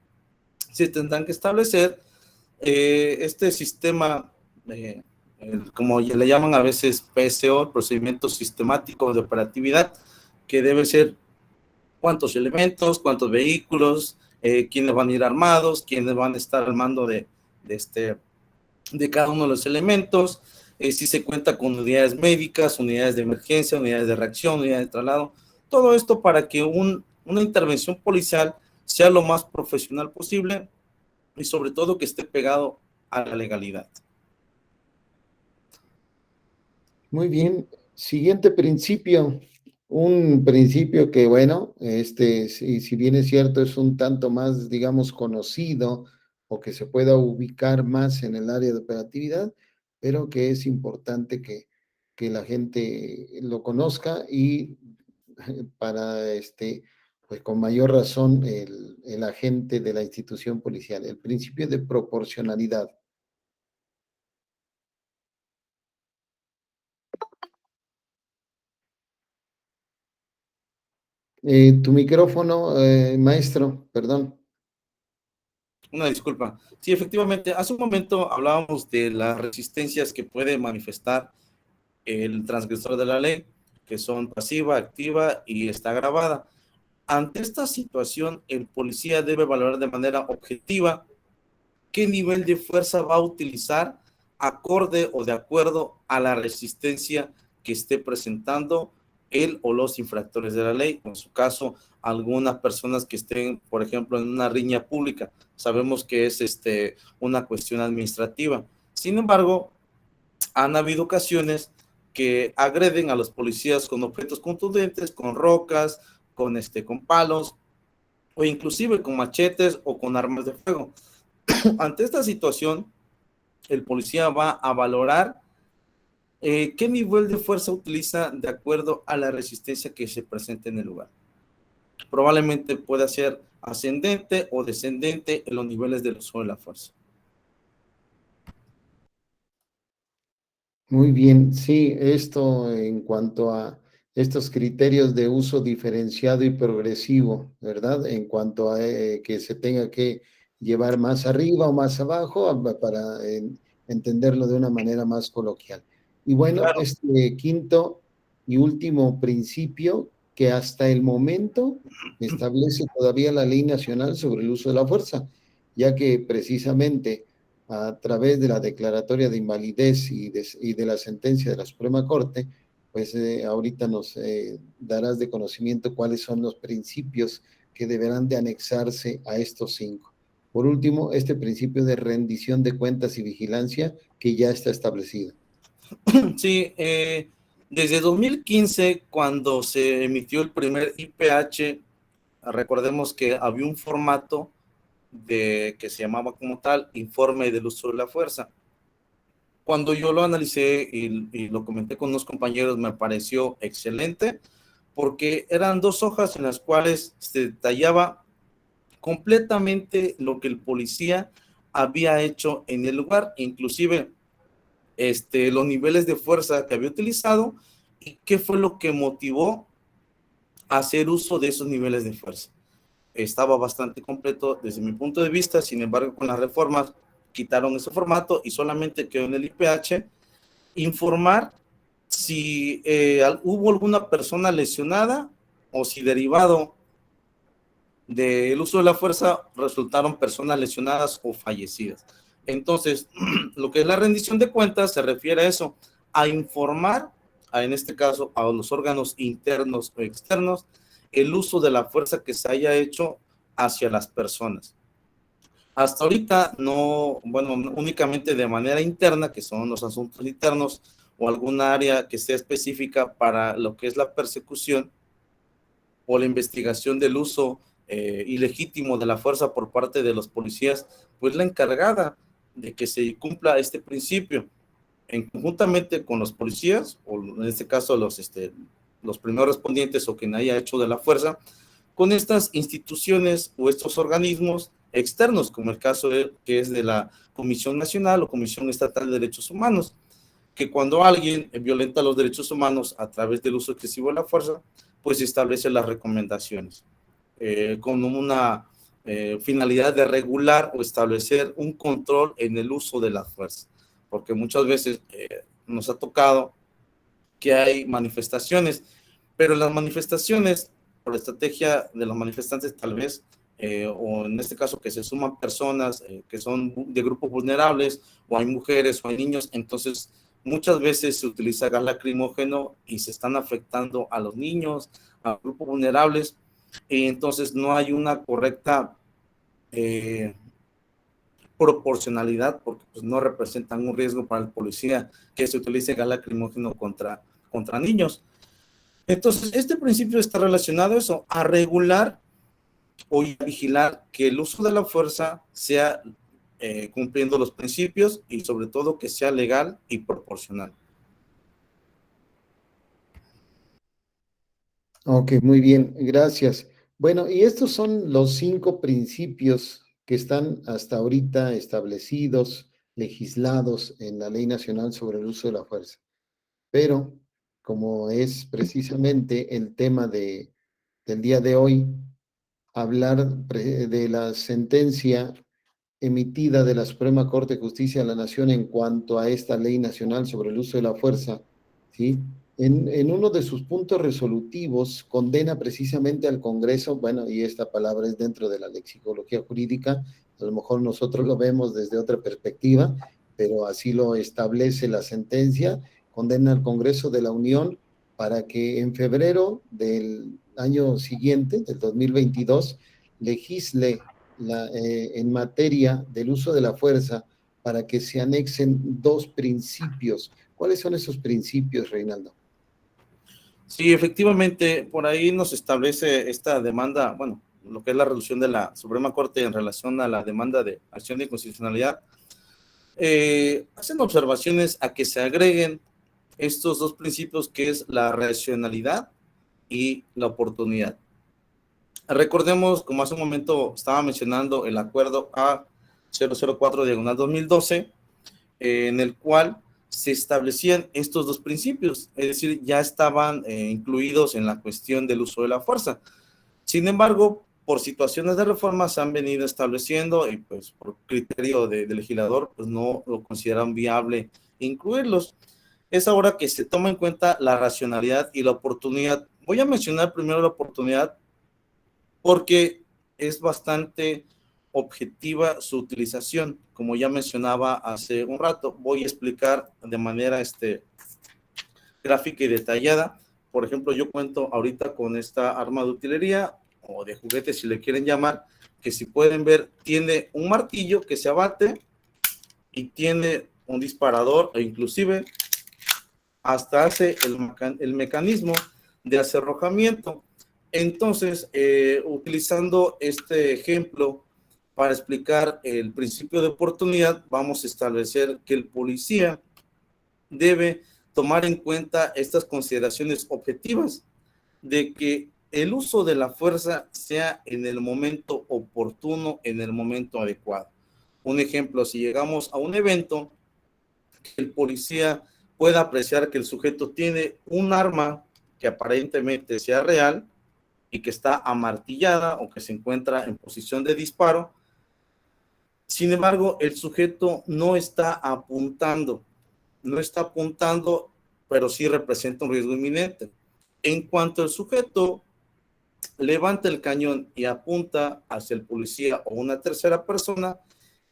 se tendrán que establecer este sistema, como le llaman a veces PSO, procedimiento sistemático de operatividad, que debe ser cuántos elementos, cuántos vehículos, quiénes van a ir armados, quiénes van a estar al mando de cada uno de los elementos, si se cuenta con unidades médicas, unidades de emergencia, unidades de reacción, unidades de traslado, todo esto para que una intervención policial sea lo más profesional posible y sobre todo que esté pegado a la legalidad. Muy bien. Siguiente principio. Un principio que, bueno, si bien es cierto, es un tanto más, digamos, conocido o que se pueda ubicar más en el área de operatividad, pero que es importante que la gente lo conozca y para, pues con mayor razón, el agente de la institución policial, el principio de proporcionalidad. Tu micrófono, maestro, perdón. Una disculpa. Sí, efectivamente, hace un momento hablábamos de las resistencias que puede manifestar el transgresor de la ley, que son pasiva, activa y está agravada. Ante esta situación, el policía debe valorar de manera objetiva qué nivel de fuerza va a utilizar acorde o de acuerdo a la resistencia que esté presentando él o los infractores de la ley, en su caso, algunas personas que estén, por ejemplo, en una riña pública. Sabemos que es una cuestión administrativa. Sin embargo, han habido ocasiones que agreden a los policías con objetos contundentes, con rocas, con palos, o inclusive con machetes o con armas de fuego. Ante esta situación, el policía va a valorar qué nivel de fuerza utiliza de acuerdo a la resistencia que se presente en el lugar. Probablemente pueda ser ascendente o descendente en los niveles del uso de la fuerza. Muy bien, sí, esto en cuanto a estos criterios de uso diferenciado y progresivo, ¿verdad? En cuanto a que se tenga que llevar más arriba o más abajo para entenderlo de una manera más coloquial. Y bueno, Claro. este quinto y último principio que hasta el momento establece todavía la Ley Nacional sobre el uso de la fuerza, ya que precisamente a través de la declaratoria de invalidez y de la sentencia de la Suprema Corte, pues ahorita nos darás de conocimiento cuáles son los principios que deberán de anexarse a estos 5. Por último, este principio de rendición de cuentas y vigilancia que ya está establecido. Sí, desde 2015, cuando se emitió el primer IPH, recordemos que había un formato que se llamaba como tal Informe del Uso de la Fuerza. Cuando yo lo analicé y lo comenté con unos compañeros, me pareció excelente, porque eran 2 hojas en las cuales se detallaba completamente lo que el policía había hecho en el lugar, inclusive los niveles de fuerza que había utilizado y qué fue lo que motivó a hacer uso de esos niveles de fuerza. Estaba bastante completo desde mi punto de vista. Sin embargo, con las reformas quitaron ese formato y solamente quedó en el IPH informar si hubo alguna persona lesionada o si derivado del uso de la fuerza resultaron personas lesionadas o fallecidas. Entonces, lo que es la rendición de cuentas se refiere a eso, a informar, en este caso, a los órganos internos o externos, el uso de la fuerza que se haya hecho hacia las personas. Hasta ahorita no, bueno, únicamente de manera interna, que son los asuntos internos, o alguna área que sea específica para lo que es la persecución o la investigación del uso ilegítimo de la fuerza por parte de los policías, pues la encargada de que se cumpla este principio, conjuntamente con los policías, o en este caso los primeros respondientes o quien haya hecho de la fuerza, con estas instituciones o estos organismos externos, como el caso que es de la Comisión Nacional o Comisión Estatal de Derechos Humanos, que cuando alguien violenta los derechos humanos a través del uso excesivo de la fuerza, pues establece las recomendaciones con una finalidad de regular o establecer un control en el uso de la fuerza, porque muchas veces nos ha tocado que hay manifestaciones, pero las manifestaciones, por la estrategia de los manifestantes tal vez, o en este caso que se suman personas que son de grupos vulnerables, o hay mujeres o hay niños, entonces muchas veces se utiliza gas lacrimógeno y se están afectando a los niños, a grupos vulnerables, y entonces no hay una correcta proporcionalidad, porque pues, no representan un riesgo para el policía que se utilice gas lacrimógeno contra niños. Entonces, este principio está relacionado a eso, a regular o a vigilar que el uso de la fuerza sea cumpliendo los principios y sobre todo que sea legal y proporcional. Ok, muy bien, gracias. Bueno, y estos son los 5 principios que están hasta ahorita establecidos, legislados en la Ley Nacional sobre el Uso de la Fuerza. Pero, como es precisamente el tema del día de hoy, hablar de la sentencia emitida de la Suprema Corte de Justicia de la Nación en cuanto a esta Ley Nacional sobre el Uso de la Fuerza, ¿sí? En uno de sus puntos resolutivos condena precisamente al Congreso, bueno, y esta palabra es dentro de la lexicología jurídica, a lo mejor nosotros lo vemos desde otra perspectiva, pero así lo establece la sentencia, condena al Congreso de la Unión para que en febrero del año siguiente, del 2022, legisle en materia del uso de la fuerza para que se anexen 2 principios. ¿Cuáles son esos principios, Reinaldo? Sí, efectivamente, por ahí nos establece esta demanda, bueno, lo que es la resolución de la Suprema Corte en relación a la demanda de acción de inconstitucionalidad, hacen observaciones a que se agreguen estos 2 principios que es la racionalidad y la oportunidad. Recordemos, como hace un momento estaba mencionando, el acuerdo A004/2012, en el cual se establecían estos 2 principios, es decir, ya estaban incluidos en la cuestión del uso de la fuerza. Sin embargo, por situaciones de reforma se han venido estableciendo y pues por criterio de legislador, pues no lo consideran viable incluirlos. Es ahora que se toma en cuenta la racionalidad y la oportunidad. Voy a mencionar primero la oportunidad porque es bastante objetiva su utilización. Como ya mencionaba hace un rato, voy a explicar de manera gráfica y detallada. Por ejemplo, yo cuento ahorita con esta arma de utilería o de juguete, si le quieren llamar, que si pueden ver, tiene un martillo que se abate y tiene un disparador e inclusive hasta hace el mecanismo de acerrojamiento. Entonces, utilizando este ejemplo para explicar el principio de oportunidad, vamos a establecer que el policía debe tomar en cuenta estas consideraciones objetivas de que el uso de la fuerza sea en el momento oportuno, en el momento adecuado. Un ejemplo, si llegamos a un evento, que el policía pueda apreciar que el sujeto tiene un arma que aparentemente sea real y que está amartillada o que se encuentra en posición de disparo. Sin embargo, el sujeto no está apuntando, pero sí representa un riesgo inminente. En cuanto el sujeto levanta el cañón y apunta hacia el policía o una tercera persona,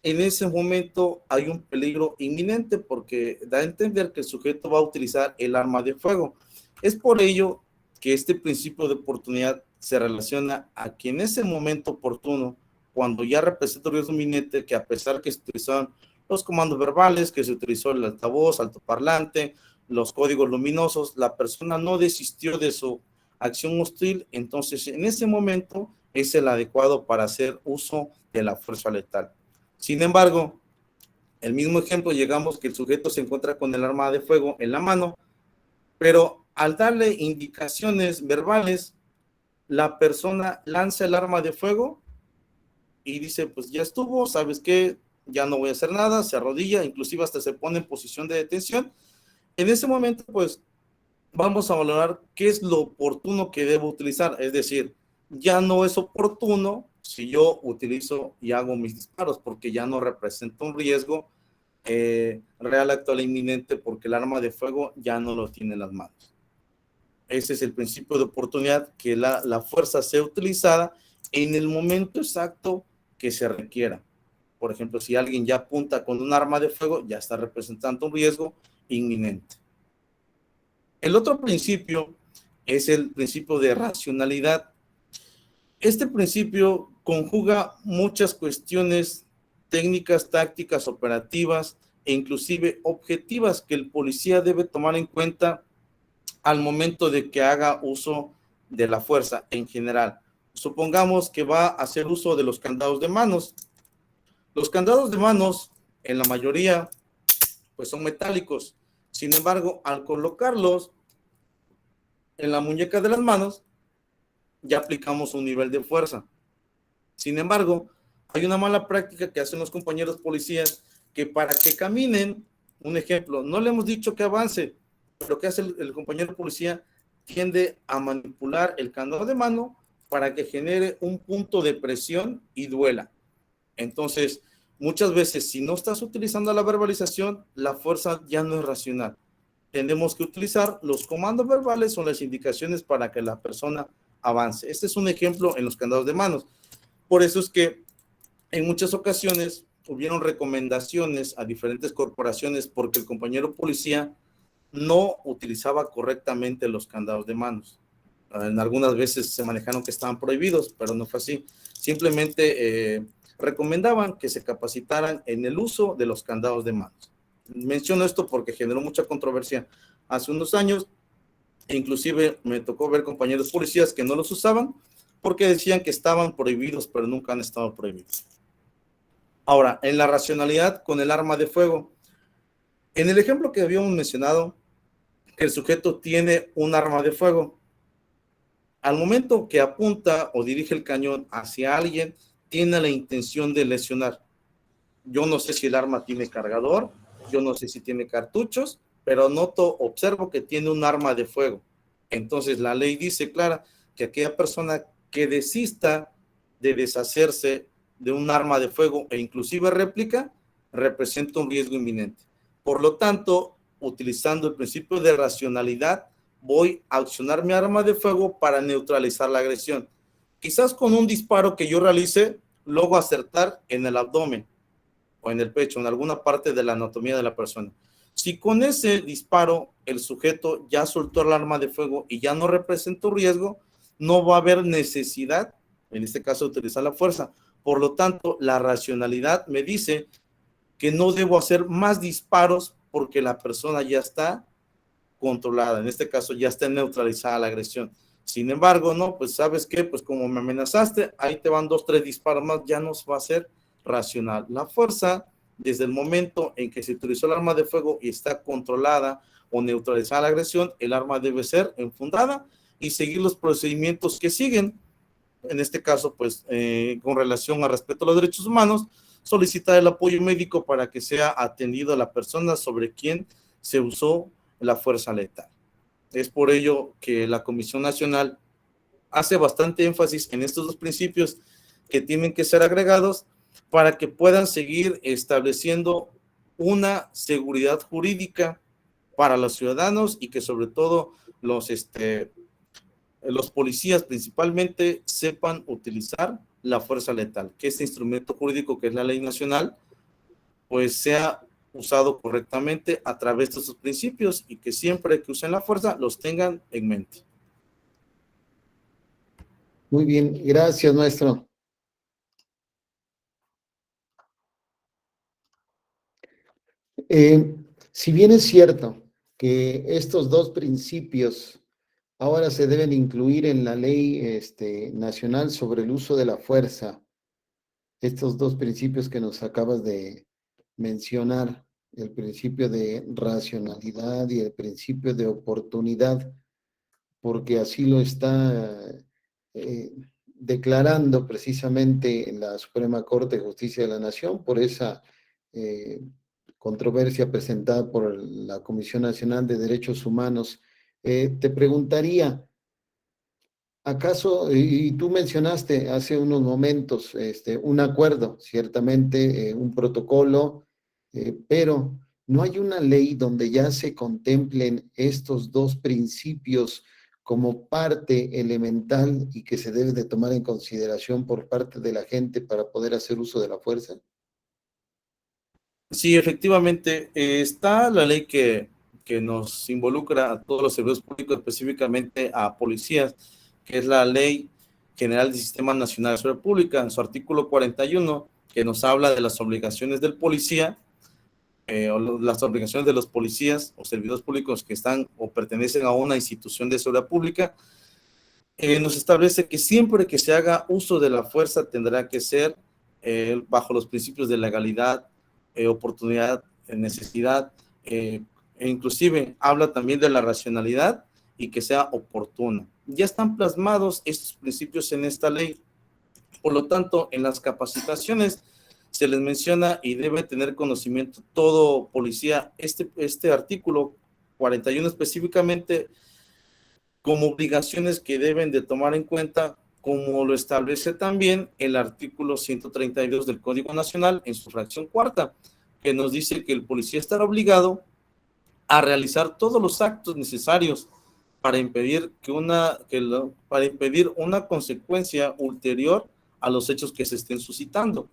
en ese momento hay un peligro inminente porque da a entender que el sujeto va a utilizar el arma de fuego. Es por ello que este principio de oportunidad se relaciona a que en ese momento oportuno, cuando ya representa un riesgo inminente, que a pesar que se utilizaron los comandos verbales, que se utilizó el altavoz, altoparlante, los códigos luminosos, la persona no desistió de su acción hostil, entonces en ese momento es el adecuado para hacer uso de la fuerza letal. Sin embargo, el mismo ejemplo, llegamos que el sujeto se encuentra con el arma de fuego en la mano, pero al darle indicaciones verbales, la persona lanza el arma de fuego y dice, pues ya estuvo, ¿sabes qué? Ya no voy a hacer nada, se arrodilla, inclusive hasta se pone en posición de detención. En ese momento, pues, vamos a valorar qué es lo oportuno que debo utilizar. Es decir, ya no es oportuno si yo utilizo y hago mis disparos, porque ya no representa un riesgo real, actual e inminente, porque el arma de fuego ya no lo tiene en las manos. Ese es el principio de oportunidad, que la fuerza sea utilizada en el momento exacto que se requiera. Por ejemplo, si alguien ya apunta con un arma de fuego, ya está representando un riesgo inminente. El otro principio es el principio de racionalidad. Este principio conjuga muchas cuestiones técnicas, tácticas, operativas e inclusive objetivas que el policía debe tomar en cuenta al momento de que haga uso de la fuerza en general. Supongamos que va a hacer uso de los candados de manos. Los candados de manos, en la mayoría, pues son metálicos. Sin embargo, al colocarlos en la muñeca de las manos, ya aplicamos un nivel de fuerza. Sin embargo, hay una mala práctica que hacen los compañeros policías, que para que caminen, un ejemplo, no le hemos dicho que avance, pero que hace el compañero policía, tiende a manipular el candado de mano para que genere un punto de presión y duela. Entonces, muchas veces, si no estás utilizando la verbalización, la fuerza ya no es racional. Tenemos que utilizar los comandos verbales o las indicaciones para que la persona avance. Este es un ejemplo en los candados de manos. Por eso es que en muchas ocasiones hubieron recomendaciones a diferentes corporaciones porque el compañero policía no utilizaba correctamente los candados de manos. En algunas veces se manejaron que estaban prohibidos, pero no fue así. Simplemente recomendaban que se capacitaran en el uso de los candados de manos. Menciono esto porque generó mucha controversia hace unos años, e inclusive me tocó ver compañeros policías que no los usaban porque decían que estaban prohibidos, pero nunca han estado prohibidos. Ahora, en la racionalidad con el arma de fuego. En el ejemplo que habíamos mencionado, el sujeto tiene un arma de fuego. Al momento que apunta o dirige el cañón hacia alguien, tiene la intención de lesionar. Yo no sé si el arma tiene cargador, yo no sé si tiene cartuchos, pero observo que tiene un arma de fuego. Entonces la ley dice clara que aquella persona que desista de deshacerse de un arma de fuego e inclusive réplica, representa un riesgo inminente. Por lo tanto, utilizando el principio de racionalidad, voy a accionar mi arma de fuego para neutralizar la agresión. Quizás con un disparo que yo realice, logro acertar en el abdomen o en el pecho, en alguna parte de la anatomía de la persona. Si con ese disparo el sujeto ya soltó el arma de fuego y ya no representa un riesgo, no va a haber necesidad, en este caso, de utilizar la fuerza. Por lo tanto, la racionalidad me dice que no debo hacer más disparos porque la persona ya está controlada, en este caso ya está neutralizada la agresión. Sin embargo, no, pues ¿sabes qué? Pues como me amenazaste, ahí te van 2, 3 disparos más, ya no va a ser racional. La fuerza, desde el momento en que se utilizó el arma de fuego y está controlada o neutralizada la agresión, el arma debe ser enfundada y seguir los procedimientos que siguen. En este caso, pues, con relación al respeto a los derechos humanos, solicitar el apoyo médico para que sea atendido a la persona sobre quien se usó la fuerza letal. Es por ello que la Comisión Nacional hace bastante énfasis en estos dos principios que tienen que ser agregados para que puedan seguir estableciendo una seguridad jurídica para los ciudadanos y que sobre todo los policías principalmente sepan utilizar la fuerza letal, que este instrumento jurídico que es la ley nacional, pues sea usado correctamente a través de sus principios y que siempre que usen la fuerza los tengan en mente. Muy bien, gracias, maestro. Si bien es cierto que estos dos principios ahora se deben incluir en la ley nacional sobre el uso de la fuerza, estos dos principios que nos acabas de mencionar, el principio de racionalidad y el principio de oportunidad, porque así lo está declarando precisamente en la Suprema Corte de Justicia de la Nación por esa controversia presentada por la Comisión Nacional de Derechos Humanos. Te preguntaría, ¿acaso, y tú mencionaste hace unos momentos, un acuerdo, ciertamente, un protocolo, pero no hay una ley donde ya se contemplen estos dos principios como parte elemental y que se debe de tomar en consideración por parte de la gente para poder hacer uso de la fuerza? Sí, efectivamente, está la ley que nos involucra a todos los servidores públicos, específicamente a policías, que es la Ley General del Sistema Nacional de Seguridad Pública, en su artículo 41, que nos habla de las obligaciones del policía, las obligaciones de los policías o servidores públicos que están o pertenecen a una institución de seguridad pública. Nos establece que siempre que se haga uso de la fuerza tendrá que ser bajo los principios de legalidad, oportunidad, necesidad, e inclusive habla también de la racionalidad y que sea oportuna. Ya están plasmados estos principios en esta ley. Por lo tanto, en las capacitaciones se les menciona y debe tener conocimiento todo policía este artículo 41 específicamente, como obligaciones que deben de tomar en cuenta, como lo establece también el artículo 132 del Código Nacional en su fracción cuarta, que nos dice que el policía estará obligado a realizar todos los actos necesarios para impedir para impedir una consecuencia ulterior a los hechos que se estén suscitando.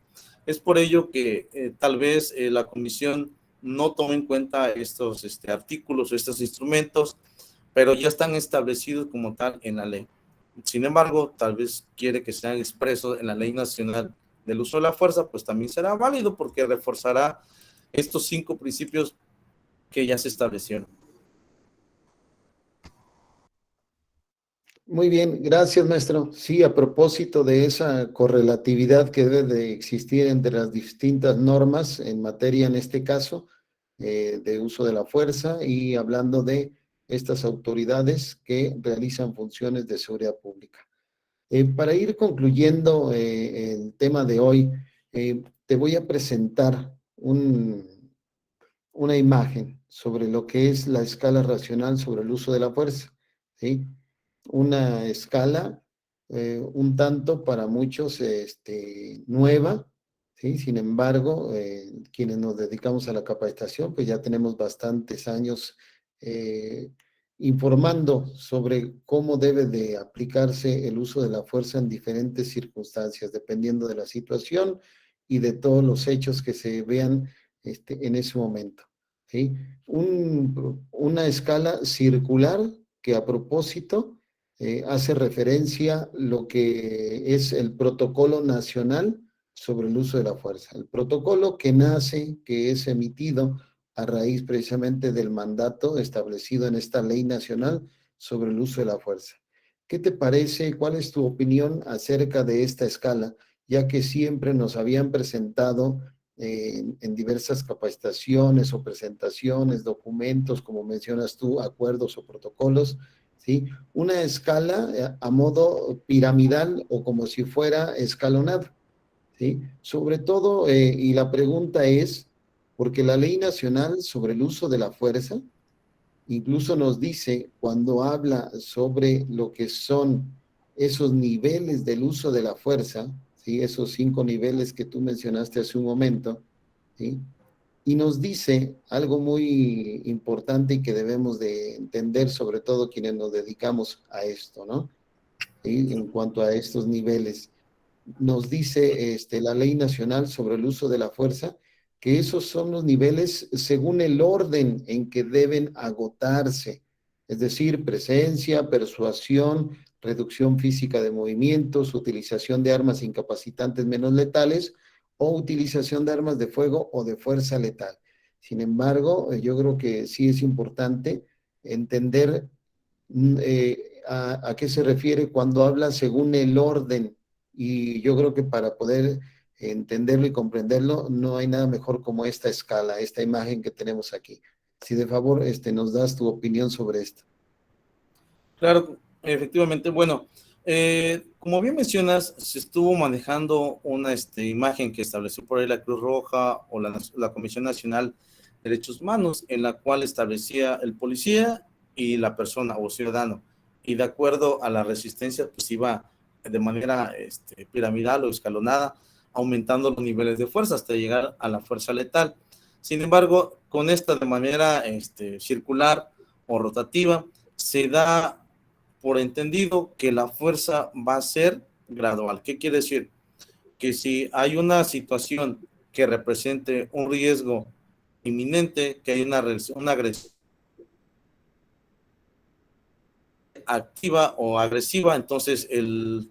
Es por ello que tal vez la comisión no tome en cuenta estos artículos o estos instrumentos, pero ya están establecidos como tal en la ley. Sin embargo, tal vez quiere que sean expresos en la Ley Nacional del Uso de la Fuerza, pues también será válido porque reforzará estos 5 principios que ya se establecieron. Muy bien, gracias, maestro. Sí, a propósito de esa correlatividad que debe de existir entre las distintas normas en materia, en este caso, de uso de la fuerza, y hablando de estas autoridades que realizan funciones de seguridad pública. Para ir concluyendo el tema de hoy, te voy a presentar una imagen sobre lo que es la escala racional sobre el uso de la fuerza, ¿sí? Una escala un tanto para muchos nueva, ¿sí? Sin embargo, quienes nos dedicamos a la capacitación, pues ya tenemos bastantes años informando sobre cómo debe de aplicarse el uso de la fuerza en diferentes circunstancias, dependiendo de la situación y de todos los hechos que se vean en ese momento, ¿sí? Una escala circular que a propósito hace referencia lo que es el protocolo nacional sobre el uso de la fuerza. El protocolo que nace, que es emitido a raíz precisamente del mandato establecido en esta ley nacional sobre el uso de la fuerza. ¿Qué te parece? ¿Cuál es tu opinión acerca de esta escala? Ya que siempre nos habían presentado en diversas capacitaciones o presentaciones, documentos, como mencionas tú, acuerdos o protocolos, ¿sí? Una escala a modo piramidal o como si fuera escalonado, ¿sí? Sobre todo, y la pregunta es, porque la Ley Nacional sobre el uso de la fuerza incluso nos dice, cuando habla sobre lo que son esos niveles del uso de la fuerza, ¿sí? Esos 5 niveles que tú mencionaste hace un momento, ¿sí? Y nos dice algo muy importante y que debemos de entender, sobre todo quienes nos dedicamos a esto, ¿no? ¿Sí? En cuanto a estos niveles, nos dice la Ley Nacional sobre el Uso de la Fuerza, que esos son los niveles según el orden en que deben agotarse, es decir, presencia, persuasión, reducción física de movimientos, utilización de armas incapacitantes menos letales o utilización de armas de fuego o de fuerza letal. Sin embargo, yo creo que sí es importante entender a qué se refiere cuando habla según el orden, y yo creo que para poder entenderlo y comprenderlo no hay nada mejor como esta escala, esta imagen que tenemos aquí. Si de favor nos das tu opinión sobre esto. Claro, efectivamente, bueno, Como bien mencionas, se estuvo manejando una imagen que estableció por ahí la Cruz Roja o la Comisión Nacional de Derechos Humanos, en la cual establecía el policía y la persona o ciudadano, y de acuerdo a la resistencia, pues iba de manera piramidal o escalonada, aumentando los niveles de fuerza hasta llegar a la fuerza letal. Sin embargo, con esta de manera circular o rotativa, se da por entendido que la fuerza va a ser gradual. ¿Qué quiere decir? Que si hay una situación que represente un riesgo inminente, que hay una agresión activa o agresiva, entonces el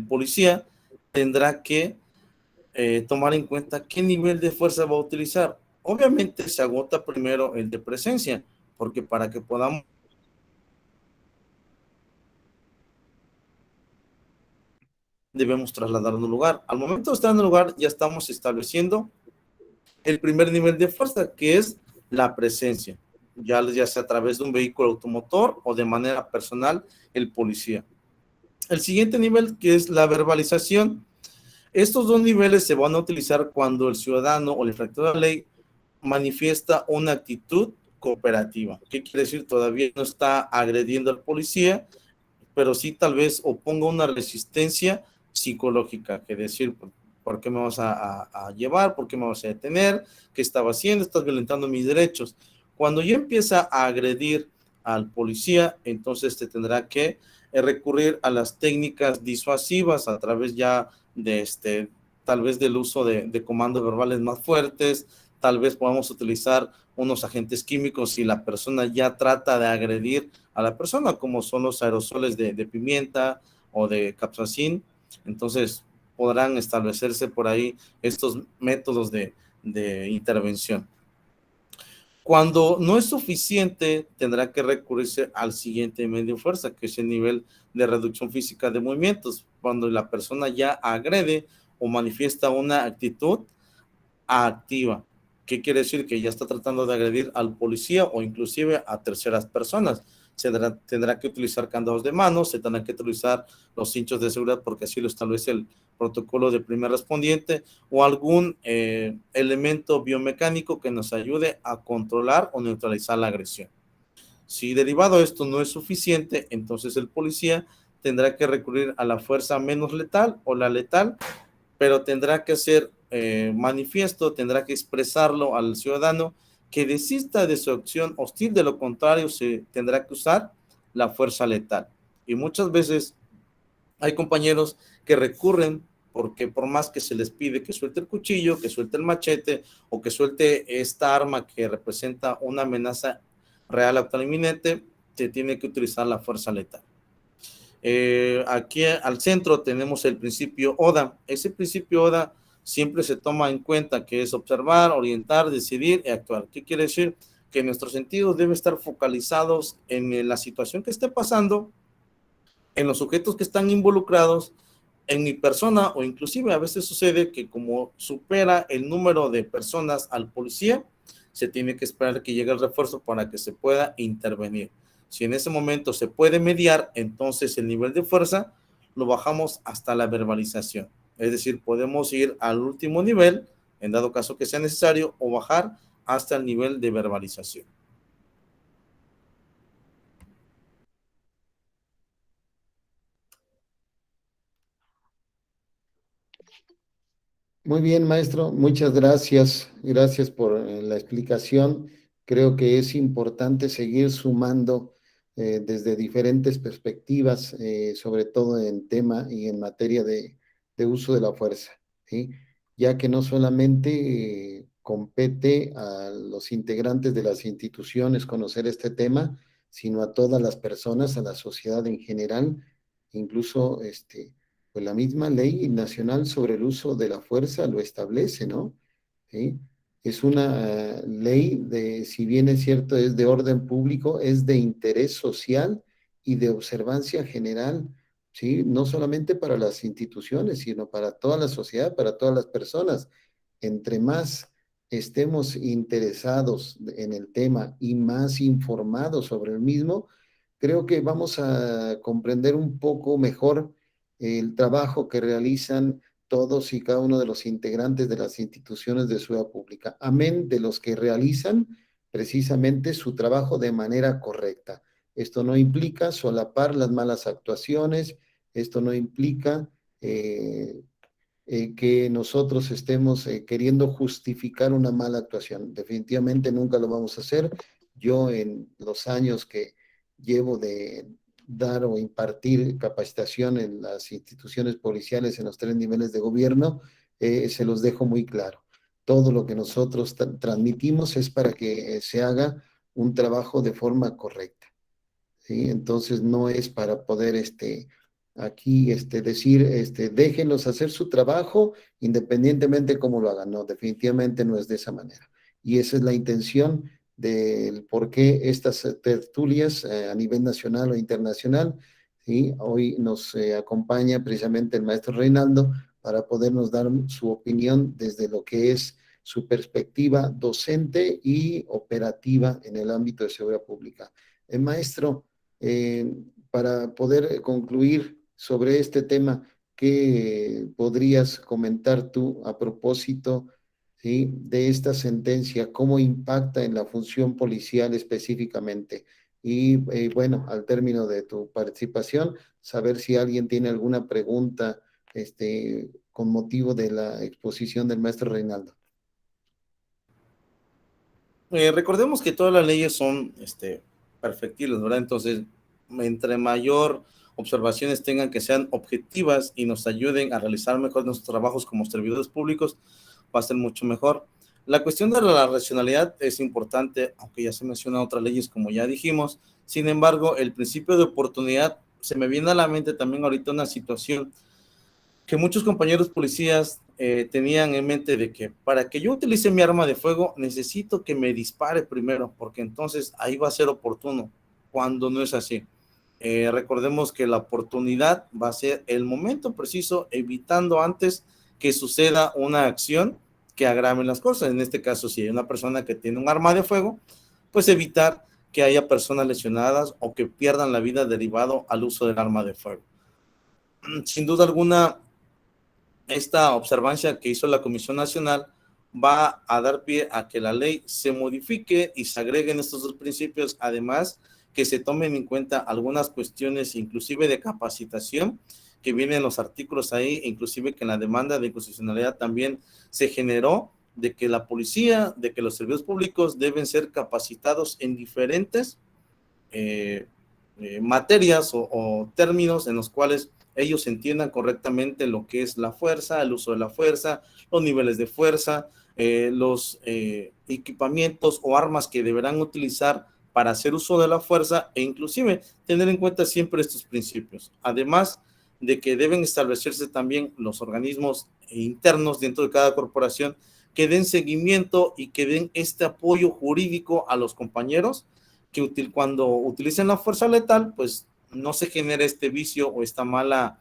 policía tendrá que tomar en cuenta qué nivel de fuerza va a utilizar. Obviamente se agota primero el de presencia, porque para que podamos debemos trasladarnos al lugar. Al momento de estar en el lugar ya estamos estableciendo el primer nivel de fuerza, que es la presencia, ya sea a través de un vehículo automotor o de manera personal, el policía. El siguiente nivel, que es la verbalización, estos dos niveles se van a utilizar cuando el ciudadano o el infractor de la ley manifiesta una actitud cooperativa. ¿Qué quiere decir? Todavía no está agrediendo al policía, pero sí tal vez oponga una resistencia psicológica, que decir, ¿por qué me vas a llevar? ¿Por qué me vas a detener? ¿Qué estaba haciendo? Estás violentando mis derechos. Cuando ya empieza a agredir al policía, entonces te tendrá que recurrir a las técnicas disuasivas a través ya de tal vez del uso de comandos verbales más fuertes, tal vez podamos utilizar unos agentes químicos si la persona ya trata de agredir a la persona, como son los aerosoles de pimienta o de capsaicin. Entonces podrán establecerse por ahí estos métodos de intervención. Cuando no es suficiente, tendrá que recurrirse al siguiente medio de fuerza, que es el nivel de reducción física de movimientos, cuando la persona ya agrede o manifiesta una actitud activa. ¿Qué quiere decir? Que ya está tratando de agredir al policía o inclusive a terceras personas. Tendrá que utilizar candados de manos, se tendrán que utilizar los cinchos de seguridad porque así lo establece el protocolo de primer respondiente, o algún elemento biomecánico que nos ayude a controlar o neutralizar la agresión. Si derivado de esto no es suficiente, entonces el policía tendrá que recurrir a la fuerza menos letal o la letal, pero tendrá que ser manifiesto, tendrá que expresarlo al ciudadano que desista de su acción hostil, de lo contrario se tendrá que usar la fuerza letal. Y muchas veces hay compañeros que recurren porque por más que se les pide que suelte el cuchillo, que suelte el machete o que suelte esta arma que representa una amenaza real actual inminente, se tiene que utilizar la fuerza letal. Aquí al centro tenemos el principio ODA. Ese principio ODA siempre se toma en cuenta, que es observar, orientar, decidir y actuar. ¿Qué quiere decir? Que nuestros sentidos deben estar focalizados en la situación que esté pasando, en los sujetos que están involucrados, en mi persona, o inclusive a veces sucede que como supera el número de personas al policía, se tiene que esperar que llegue el refuerzo para que se pueda intervenir. Si en ese momento se puede mediar, entonces el nivel de fuerza lo bajamos hasta la verbalización. Es decir, podemos ir al último nivel, en dado caso que sea necesario, o bajar hasta el nivel de verbalización. Muy bien, maestro, muchas gracias. Gracias por la explicación. Creo que es importante seguir sumando desde diferentes perspectivas, sobre todo en tema y en materia de uso de la fuerza, ¿sí? Ya que no solamente compete a los integrantes de las instituciones conocer este tema, sino a todas las personas, a la sociedad en general, incluso pues la misma ley nacional sobre el uso de la fuerza lo establece, ¿no? ¿Sí? Es una ley de, si bien es cierto, es de orden público, es de interés social y de observancia general, ¿sí? No solamente para las instituciones, sino para toda la sociedad, para todas las personas. Entre más estemos interesados en el tema y más informados sobre el mismo, creo que vamos a comprender un poco mejor el trabajo que realizan todos y cada uno de los integrantes de las instituciones de seguridad pública, amén de los que realizan precisamente su trabajo de manera correcta. Esto no implica solapar las malas actuaciones, esto no implica que nosotros estemos queriendo justificar una mala actuación. Definitivamente nunca lo vamos a hacer. Yo en los años que llevo de dar o impartir capacitación en las instituciones policiales en los 3 niveles de gobierno, se los dejo muy claro. Todo lo que nosotros transmitimos es para que se haga un trabajo de forma correcta. ¿Sí? Entonces no es para poder aquí decir, déjenlos hacer su trabajo independientemente de cómo lo hagan. No, definitivamente no es de esa manera. Y esa es la intención del por qué estas tertulias a nivel nacional o internacional, ¿sí? Hoy nos acompaña precisamente el maestro Reinaldo para podernos dar su opinión desde lo que es su perspectiva docente y operativa en el ámbito de seguridad pública. Maestro, eh, para poder concluir sobre este tema, ¿qué podrías comentar tú a propósito, ¿sí?, de esta sentencia? ¿Cómo impacta en la función policial específicamente? Y bueno, al término de tu participación, saber si alguien tiene alguna pregunta con motivo de la exposición del maestro Reinaldo. Recordemos que todas las leyes son perfectibles, ¿verdad? Entonces, entre mayor observaciones tengan, que sean objetivas y nos ayuden a realizar mejor nuestros trabajos como servidores públicos, va a ser mucho mejor. La cuestión de la racionalidad es importante, aunque ya se mencionan otras leyes, como ya dijimos. Sin embargo, el principio de oportunidad, se me viene a la mente también ahorita una situación que muchos compañeros policías tenían en mente, de que para que yo utilice mi arma de fuego necesito que me dispare primero, porque entonces ahí va a ser oportuno, cuando no es así. Recordemos que la oportunidad va a ser el momento preciso, evitando antes que suceda una acción que agrave las cosas. En este caso, si hay una persona que tiene un arma de fuego, pues evitar que haya personas lesionadas o que pierdan la vida derivado al uso del arma de fuego. Sin duda alguna, esta observancia que hizo la Comisión Nacional va a dar pie a que la ley se modifique y se agreguen estos dos principios, además que se tomen en cuenta algunas cuestiones, inclusive de capacitación, que vienen en los artículos ahí, inclusive que en la demanda de inconstitucionalidad también se generó, de que la policía, de que los servicios públicos deben ser capacitados en diferentes materias o términos en los cuales ellos entiendan correctamente lo que es la fuerza, el uso de la fuerza, los niveles de fuerza, los equipamientos o armas que deberán utilizar para hacer uso de la fuerza, e inclusive tener en cuenta siempre estos principios. Además de que deben establecerse también los organismos internos dentro de cada corporación que den seguimiento y que den este apoyo jurídico a los compañeros, que cuando utilicen la fuerza letal, pues no se genere este vicio o esta mala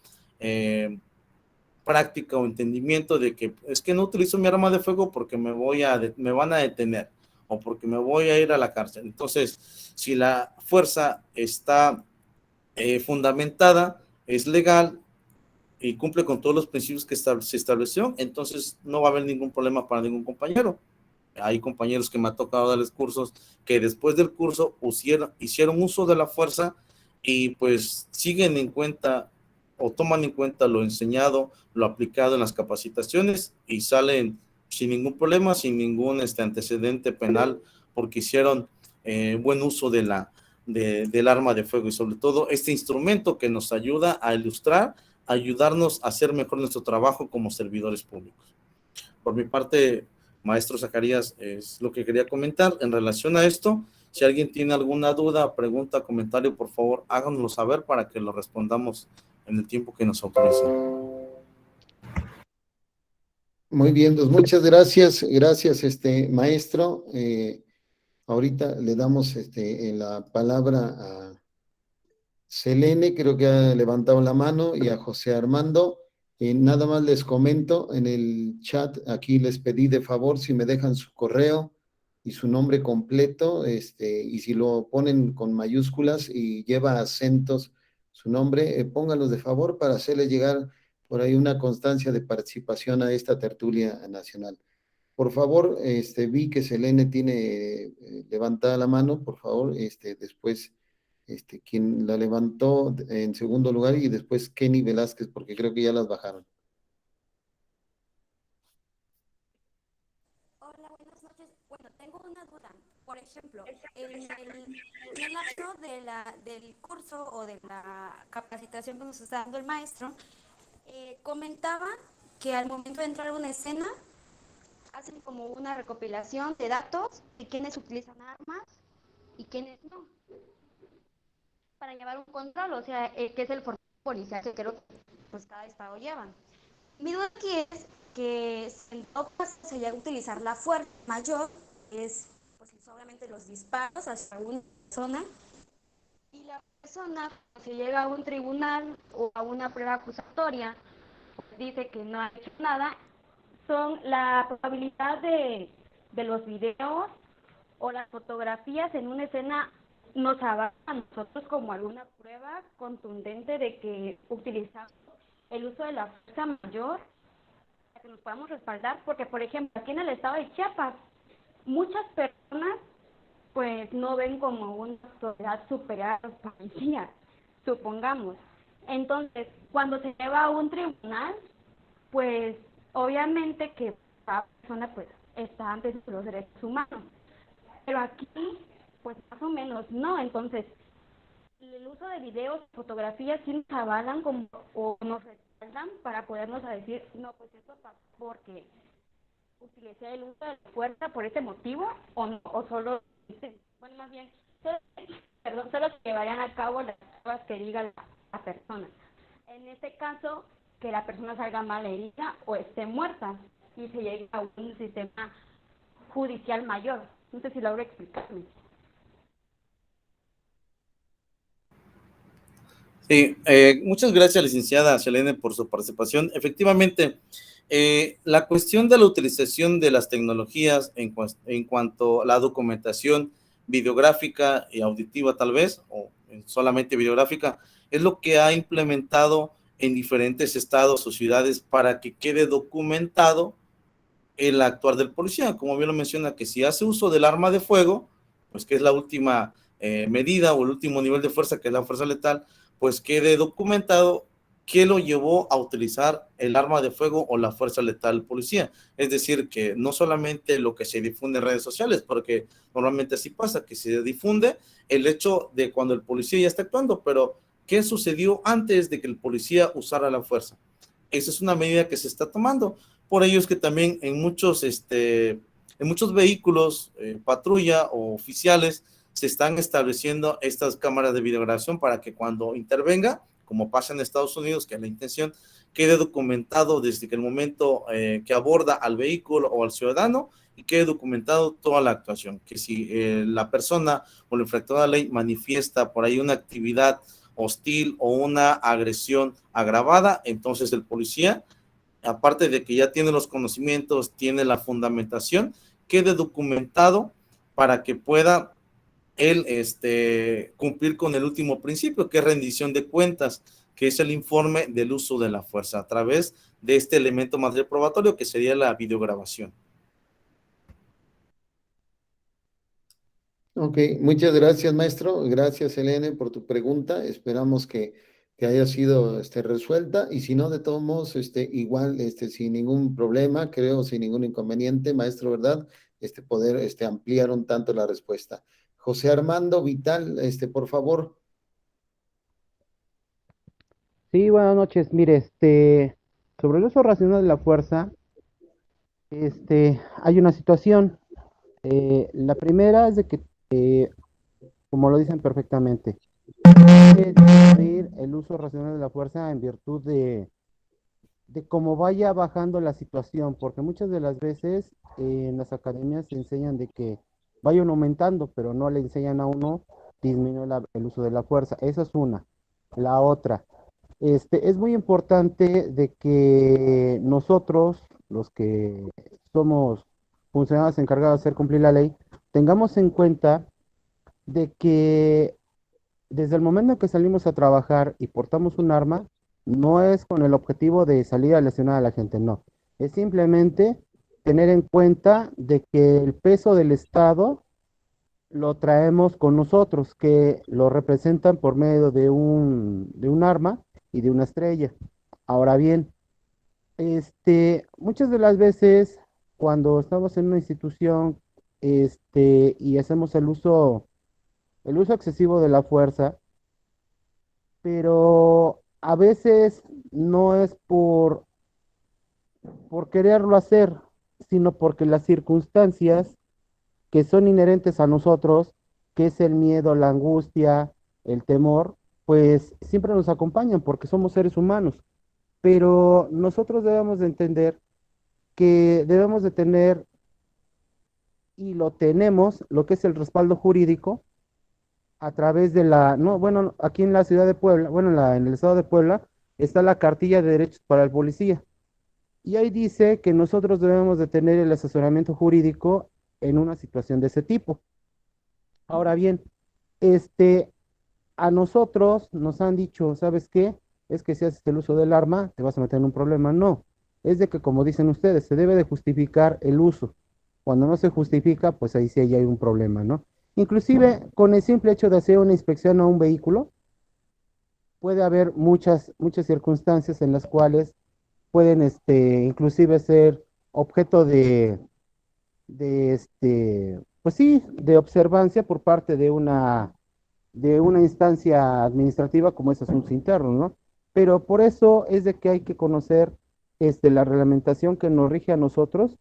práctica o entendimiento de que es que no utilizo mi arma de fuego porque me van a detener o porque me voy a ir a la cárcel. Entonces, si la fuerza está fundamentada, es legal y cumple con todos los principios que se estableció, entonces no va a haber ningún problema para ningún compañero. Hay compañeros que me ha tocado darles cursos que después del curso hicieron uso de la fuerza y pues siguen en cuenta o toman en cuenta lo enseñado, lo aplicado en las capacitaciones y salen sin ningún problema, sin ningún antecedente penal, porque hicieron buen uso del arma de fuego y sobre todo este instrumento que nos ayuda a ilustrar, ayudarnos a hacer mejor nuestro trabajo como servidores públicos. Por mi parte, maestro Zacarías, es lo que quería comentar en relación a esto. Si alguien tiene alguna duda, pregunta, comentario, por favor, háganoslo saber para que lo respondamos en el tiempo que nos autorice. Muy bien, pues muchas gracias, maestro. Ahorita le damos la palabra a Selene, creo que ha levantado la mano, y a José Armando. Nada más les comento en el chat, aquí les pedí de favor si me dejan su correo y su nombre completo, y si lo ponen con mayúsculas y lleva acentos su nombre, pónganlos de favor para hacerle llegar por ahí una constancia de participación a esta tertulia nacional. Por favor, vi que Selene tiene levantada la mano, por favor, después, quien la levantó en segundo lugar y después Kenny Velázquez, porque creo que ya las bajaron. Hola, buenas noches. Bueno, tengo una duda. Por ejemplo, en el lapso del curso o de la capacitación que nos está dando el maestro, comentaba que al momento de entrar a una escena, hacen como una recopilación de datos de quiénes utilizan armas y quiénes no, para llevar un control, o sea, que es el formato policial que creo que pues cada estado lleva. Mi duda aquí es que en todo caso se llega a utilizar la fuerza mayor, que es pues obviamente los disparos hacia una persona, y la persona se llega a un tribunal o a una prueba acusatoria, dice que no ha hecho nada, son la probabilidad de los videos o las fotografías en una escena nos avala a nosotros como alguna prueba contundente de que utilizamos el uso de la fuerza mayor para que nos podamos respaldar, porque por ejemplo aquí en el estado de Chiapas muchas personas pues no ven como una autoridad superior a los policías, supongamos. Entonces, cuando se lleva a un tribunal, pues obviamente que cada persona pues está antes de los derechos humanos. Pero aquí, pues más o menos no. Entonces, el uso de videos, fotografías, sí nos avalan como, o nos respaldan para podernos a decir, no, pues esto pasó porque utilicé el uso de la fuerza por ese motivo, o no, o solo, bueno, más bien, solo que vayan a cabo las cosas que diga la persona. En este caso, que la persona salga mal herida o esté muerta y se llegue a un sistema judicial mayor. No sé si logro explicarme. Sí, muchas gracias, licenciada Selene, por su participación. Efectivamente, la cuestión de la utilización de las tecnologías en cuanto a la documentación videográfica y auditiva tal vez, o solamente videográfica, es lo que ha implementado en diferentes estados o ciudades para que quede documentado el actuar del policía. Como bien lo menciona, que si hace uso del arma de fuego, pues que es la última medida o el último nivel de fuerza, que es la fuerza letal, pues quede documentado qué lo llevó a utilizar el arma de fuego o la fuerza letal del policía. Es decir, que no solamente lo que se difunde en redes sociales, porque normalmente así pasa, que se difunde el hecho de cuando el policía ya está actuando, pero ¿qué sucedió antes de que el policía usara la fuerza? Esa es una medida que se está tomando. Por ello es que también en muchos vehículos, patrulla o oficiales, se están estableciendo estas cámaras de videograbación para que cuando intervenga, como pasa en Estados Unidos, que es la intención, quede documentado desde que el momento que aborda al vehículo o al ciudadano y quede documentado toda la actuación. Que si la persona o el infractor de la ley manifiesta por ahí una actividad hostil o una agresión agravada, entonces el policía, aparte de que ya tiene los conocimientos, tiene la fundamentación, quede documentado para que pueda él cumplir con el último principio, que es rendición de cuentas, que es el informe del uso de la fuerza a través de este elemento material probatorio que sería la videograbación. Ok, muchas gracias, maestro. Gracias, Elene, por tu pregunta. Esperamos que haya sido resuelta. Y si no, de todos modos, igual, sin ningún problema, creo, sin ningún inconveniente, maestro, ¿verdad? Poder ampliar un tanto la respuesta. José Armando Vital, por favor. Sí, buenas noches. Mire, sobre el uso racional de la fuerza, hay una situación. La primera es de que, como lo dicen perfectamente, debe disminuir el uso racional de la fuerza en virtud de cómo vaya bajando la situación, porque muchas de las veces en las academias se enseñan de que vayan aumentando, pero no le enseñan a uno disminuir el uso de la fuerza. Esa es una. La otra. Es muy importante de que nosotros, los que somos funcionarios encargados de hacer cumplir la ley, tengamos en cuenta de que desde el momento en que salimos a trabajar y portamos un arma, no es con el objetivo de salir a lesionar a la gente, no. Es simplemente tener en cuenta de que el peso del Estado lo traemos con nosotros, que lo representan por medio de un arma y de una estrella. Ahora bien, muchas de las veces cuando estamos en una institución, y hacemos el uso excesivo de la fuerza, pero a veces no es por quererlo hacer, sino porque las circunstancias que son inherentes a nosotros, que es el miedo, la angustia, el temor, pues siempre nos acompañan porque somos seres humanos. Pero nosotros debemos de entender que debemos de tener, y lo tenemos, lo que es el respaldo jurídico a través de no, bueno, aquí en la ciudad de Puebla, bueno, en el estado de Puebla, está la cartilla de derechos para el policía. Y ahí dice que nosotros debemos de tener el asesoramiento jurídico en una situación de ese tipo. Ahora bien, este, a nosotros nos han dicho, ¿sabes qué? Es que si haces el uso del arma, te vas a meter en un problema. No, es de que, como dicen ustedes, se debe de justificar el uso. Cuando no se justifica, pues ahí sí hay un problema, ¿no? Inclusive, con el simple hecho de hacer una inspección a un vehículo, puede haber muchas circunstancias en las cuales pueden, inclusive ser objeto pues sí, de observancia por parte de una instancia administrativa como es asuntos internos, ¿no? Pero por eso es de que hay que conocer, la reglamentación que nos rige a nosotros,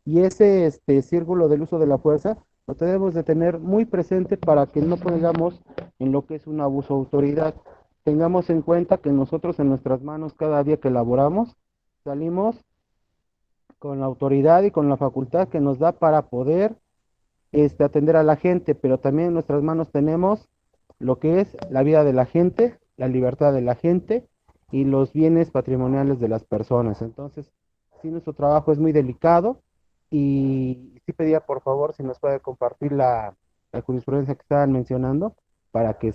y ese, círculo del uso de la fuerza lo tenemos de tener muy presente para que no caigamos en lo que es un abuso de autoridad. Tengamos en cuenta que nosotros en nuestras manos cada día que laboramos salimos con la autoridad y con la facultad que nos da para poder, atender a la gente, pero también en nuestras manos tenemos lo que es la vida de la gente, la libertad de la gente y los bienes patrimoniales de las personas. Entonces, sí, nuestro trabajo es muy delicado, y sí pedía por favor si nos puede compartir la jurisprudencia que estaban mencionando para que,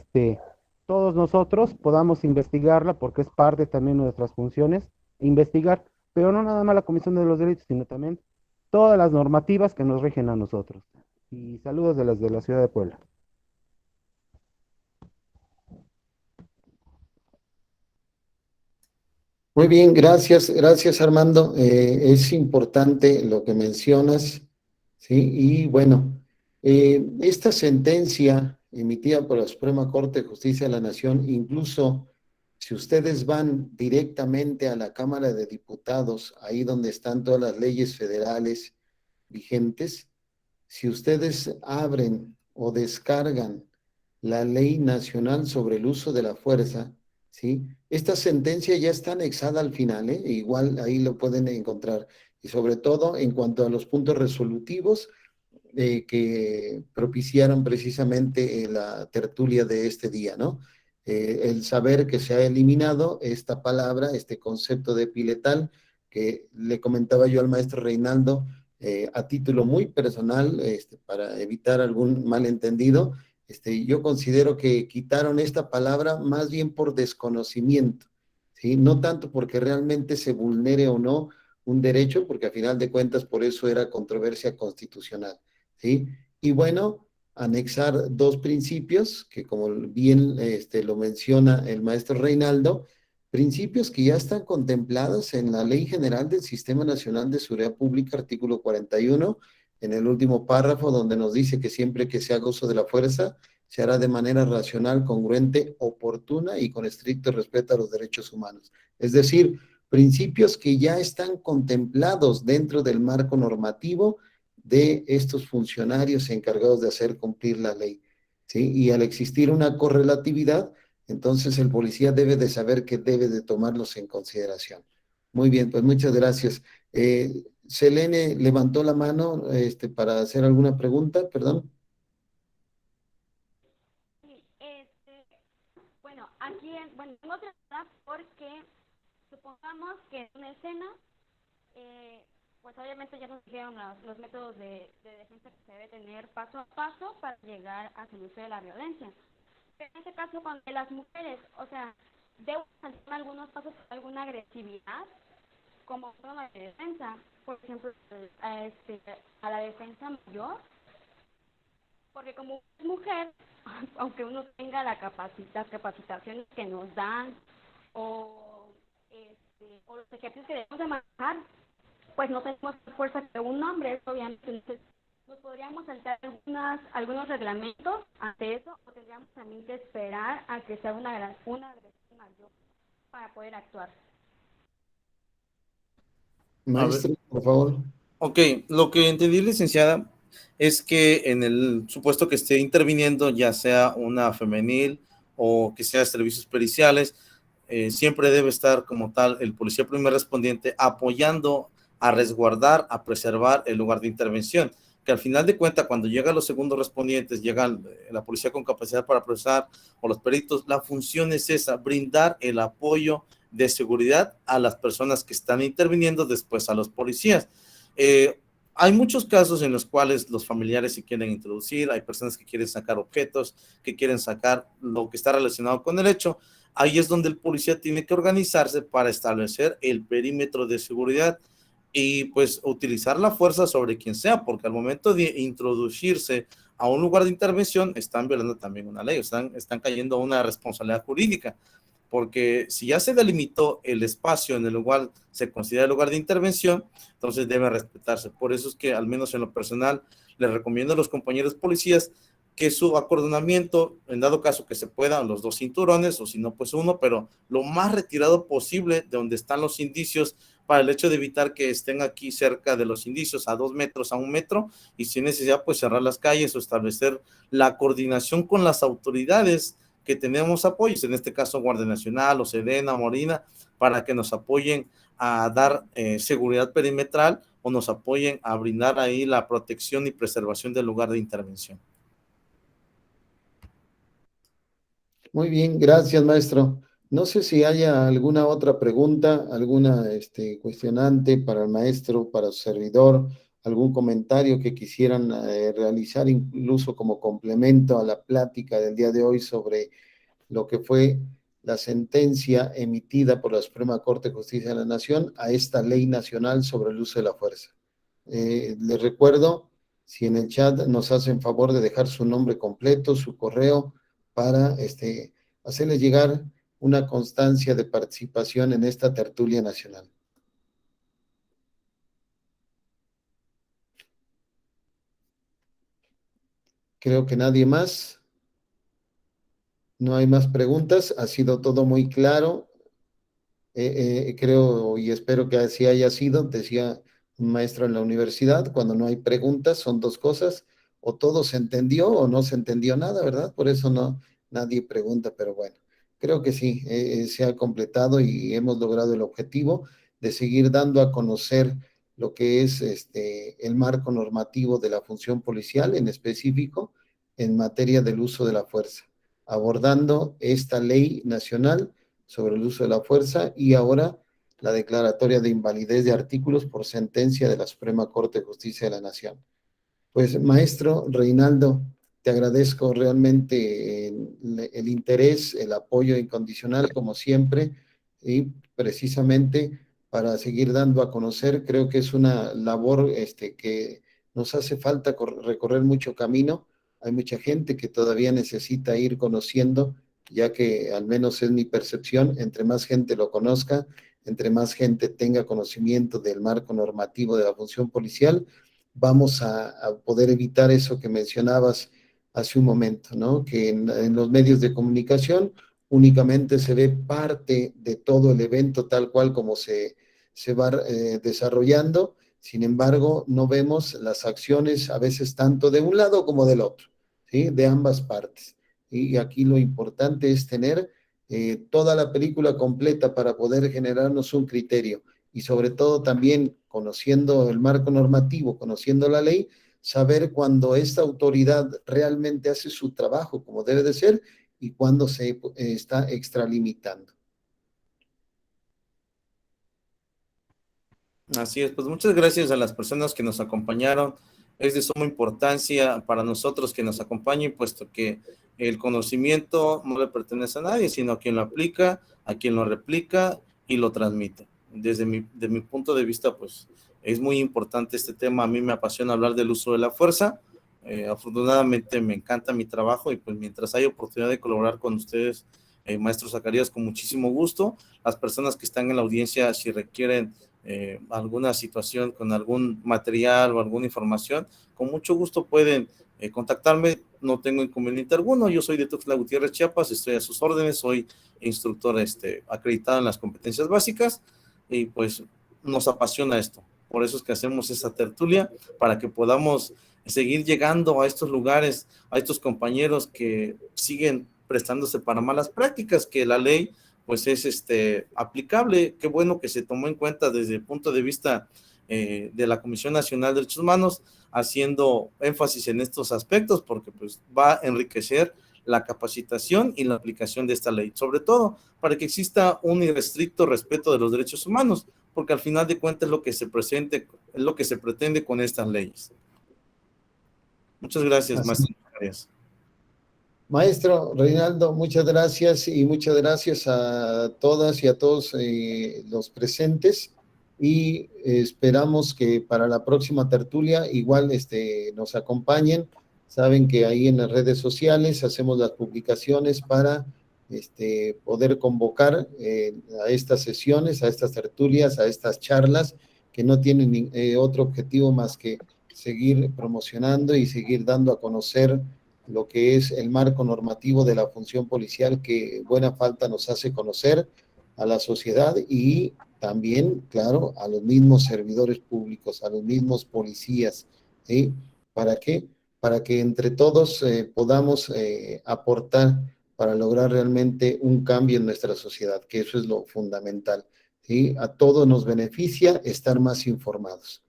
todos nosotros podamos investigarla, porque es parte también de nuestras funciones, investigar, pero no nada más la Comisión de los Delitos, sino también todas las normativas que nos rigen a nosotros. Y saludos de las de la ciudad de Puebla. Muy bien, gracias Armando. Es importante lo que mencionas, ¿sí? Y bueno, esta sentencia emitida por la Suprema Corte de Justicia de la Nación, incluso si ustedes van directamente a la Cámara de Diputados, ahí donde están todas las leyes federales vigentes, si ustedes abren o descargan la Ley Nacional sobre el Uso de la Fuerza, ¿sí? Esta sentencia ya está anexada al final, ¿eh? Igual ahí lo pueden encontrar. Y sobre todo en cuanto a los puntos resolutivos que propiciaron precisamente la tertulia de este día, ¿no? El saber que se ha eliminado esta palabra, este concepto de piletal, que le comentaba yo al maestro Reinaldo, a título muy personal, para evitar algún malentendido, yo considero que quitaron esta palabra más bien por desconocimiento, ¿sí? No tanto porque realmente se vulnere o no un derecho, porque a final de cuentas por eso era controversia constitucional, ¿sí? Y bueno, anexar dos principios que, como bien lo menciona el maestro Reinaldo, principios que ya están contemplados en la Ley General del Sistema Nacional de Seguridad Pública, artículo 41, en el último párrafo, donde nos dice que siempre que se haga uso de la fuerza, se hará de manera racional, congruente, oportuna y con estricto respeto a los derechos humanos. Es decir, principios que ya están contemplados dentro del marco normativo de estos funcionarios encargados de hacer cumplir la ley, ¿sí? Y al existir una correlatividad, entonces el policía debe de saber que debe de tomarlos en consideración. Muy bien, pues muchas gracias. Selene levantó la mano para hacer alguna pregunta, perdón. Sí, bueno, aquí, tengo otra duda porque supongamos que en una escena, pues obviamente ya nos dijeron los métodos de defensa que se debe tener paso a paso para llegar a el uso de la violencia. Pero en este caso, con las mujeres, o sea, debo saltar algunos pasos, alguna agresividad, como forma de defensa, por ejemplo, a la defensa mayor, porque como es mujer, aunque uno tenga las capacitaciones que nos dan, o, o los ejercicios que debemos de manejar, pues no tenemos fuerza que un hombre, obviamente. Entonces, nos podríamos saltar algunos reglamentos ante eso, o tendríamos también que esperar a que sea una agresión mayor para poder actuar. A ver, Maestro, por favor. ok, lo que entendí, licenciada, es que en el supuesto que esté interviniendo, ya sea una femenil o que sea servicios periciales, siempre debe estar como tal el policía primer respondiente apoyando a resguardar, a preservar el lugar de intervención, que al final de cuentas, cuando llegan los segundos respondientes, llega la policía con capacidad para procesar o los peritos, la función es esa, brindar el apoyo de seguridad a las personas que están interviniendo, después a los policías. Hay muchos casos en los cuales los familiares se quieren introducir, hay personas que quieren sacar objetos, que quieren sacar lo que está relacionado con el hecho. Ahí es donde el policía tiene que organizarse para establecer el perímetro de seguridad y pues utilizar la fuerza sobre quien sea, porque al momento de introducirse a un lugar de intervención están violando también una ley, están cayendo a una responsabilidad jurídica, porque si ya se delimitó el espacio en el cual se considera el lugar de intervención, entonces debe respetarse. Por eso es que, al menos en lo personal, les recomiendo a los compañeros policías que su acordonamiento, en dado caso que se pueda, los dos cinturones, o si no, pues uno, pero lo más retirado posible de donde están los indicios, para el hecho de evitar que estén aquí cerca de los indicios, a 2 metros, a 1 metro, y si necesidad, pues cerrar las calles o establecer la coordinación con las autoridades que tenemos apoyos, en este caso Guardia Nacional o Sedena, Morina, para que nos apoyen a dar seguridad perimetral o nos apoyen a brindar ahí la protección y preservación del lugar de intervención. Muy bien, gracias, maestro. No sé si haya alguna otra pregunta, alguna cuestionante para el maestro, para su servidor, algún comentario que quisieran realizar, incluso como complemento a la plática del día de hoy sobre lo que fue la sentencia emitida por la Suprema Corte de Justicia de la Nación a esta ley nacional sobre el uso de la fuerza. Les recuerdo, si en el chat nos hacen favor de dejar su nombre completo, su correo, para hacerles llegar una constancia de participación en esta tertulia nacional. Creo que nadie más. No hay más preguntas. Ha sido todo muy claro. Creo y espero que así haya sido. Decía un maestro en la universidad, cuando no hay preguntas son dos cosas, o todo se entendió o no se entendió nada, ¿verdad? Por eso nadie pregunta, pero bueno, creo que sí, se ha completado y hemos logrado el objetivo de seguir dando a conocer lo que es el marco normativo de la función policial, en específico en materia del uso de la fuerza, abordando esta ley nacional sobre el uso de la fuerza y ahora la declaratoria de invalidez de artículos por sentencia de la Suprema Corte de Justicia de la Nación. Pues, maestro Reinaldo, te agradezco realmente el interés, el apoyo incondicional, como siempre, y precisamente para seguir dando a conocer, creo que es una labor que nos hace falta recorrer mucho camino. Hay mucha gente que todavía necesita ir conociendo, ya que al menos es mi percepción, entre más gente lo conozca, entre más gente tenga conocimiento del marco normativo de la función policial, vamos a poder evitar eso que mencionabas hace un momento, ¿no? Que en los medios de comunicación únicamente se ve parte de todo el evento tal cual como se va desarrollando, sin embargo, no vemos las acciones a veces tanto de un lado como del otro, ¿sí? De ambas partes. Y aquí lo importante es tener toda la película completa para poder generarnos un criterio y sobre todo también conociendo el marco normativo, conociendo la ley, saber cuando esta autoridad realmente hace su trabajo como debe de ser y cuando se está extralimitando. Así es, pues muchas gracias a las personas que nos acompañaron. Es de suma importancia para nosotros que nos acompañen, puesto que el conocimiento no le pertenece a nadie, sino a quien lo aplica, a quien lo replica y lo transmite. De mi punto de vista, pues es muy importante este tema. A mí me apasiona hablar del uso de la fuerza. Afortunadamente me encanta mi trabajo y pues mientras hay oportunidad de colaborar con ustedes, maestro Zacarías, con muchísimo gusto. Las personas que están en la audiencia, si requieren alguna situación con algún material o alguna información, con mucho gusto pueden contactarme, no tengo inconveniente alguno. Yo soy de Tuxtla Gutiérrez, Chiapas, estoy a sus órdenes, soy instructor acreditado en las competencias básicas y pues nos apasiona esto. Por eso es que hacemos esta tertulia, para que podamos seguir llegando a estos lugares, a estos compañeros que siguen prestándose para malas prácticas, que la ley pues es aplicable. Qué bueno que se tomó en cuenta desde el punto de vista de la Comisión Nacional de Derechos Humanos, haciendo énfasis en estos aspectos, porque pues va a enriquecer la capacitación y la aplicación de esta ley, sobre todo para que exista un irrestricto respeto de los derechos humanos, porque al final de cuentas es lo que se pretende con estas leyes. Muchas gracias, maestro. Maestro Reinaldo, muchas gracias y muchas gracias a todas y a todos los presentes y esperamos que para la próxima tertulia igual nos acompañen. Saben que ahí en las redes sociales hacemos las publicaciones para poder convocar a estas sesiones, a estas tertulias, a estas charlas que no tienen otro objetivo más que seguir promocionando y seguir dando a conocer lo que es el marco normativo de la función policial, que buena falta nos hace conocer a la sociedad y también, claro, a los mismos servidores públicos, a los mismos policías, ¿sí? ¿Para qué? Para que entre todos podamos aportar para lograr realmente un cambio en nuestra sociedad, que eso es lo fundamental, ¿sí? A todos nos beneficia estar más informados.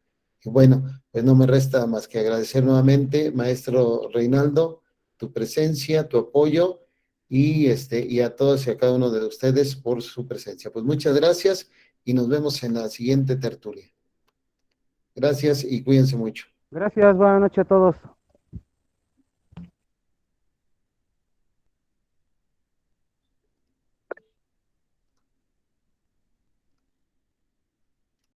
Y bueno, pues no me resta más que agradecer nuevamente, maestro Reinaldo, tu presencia, tu apoyo y a todos y a cada uno de ustedes por su presencia. Pues muchas gracias y nos vemos en la siguiente tertulia. Gracias y cuídense mucho. Gracias, buenas noches a todos.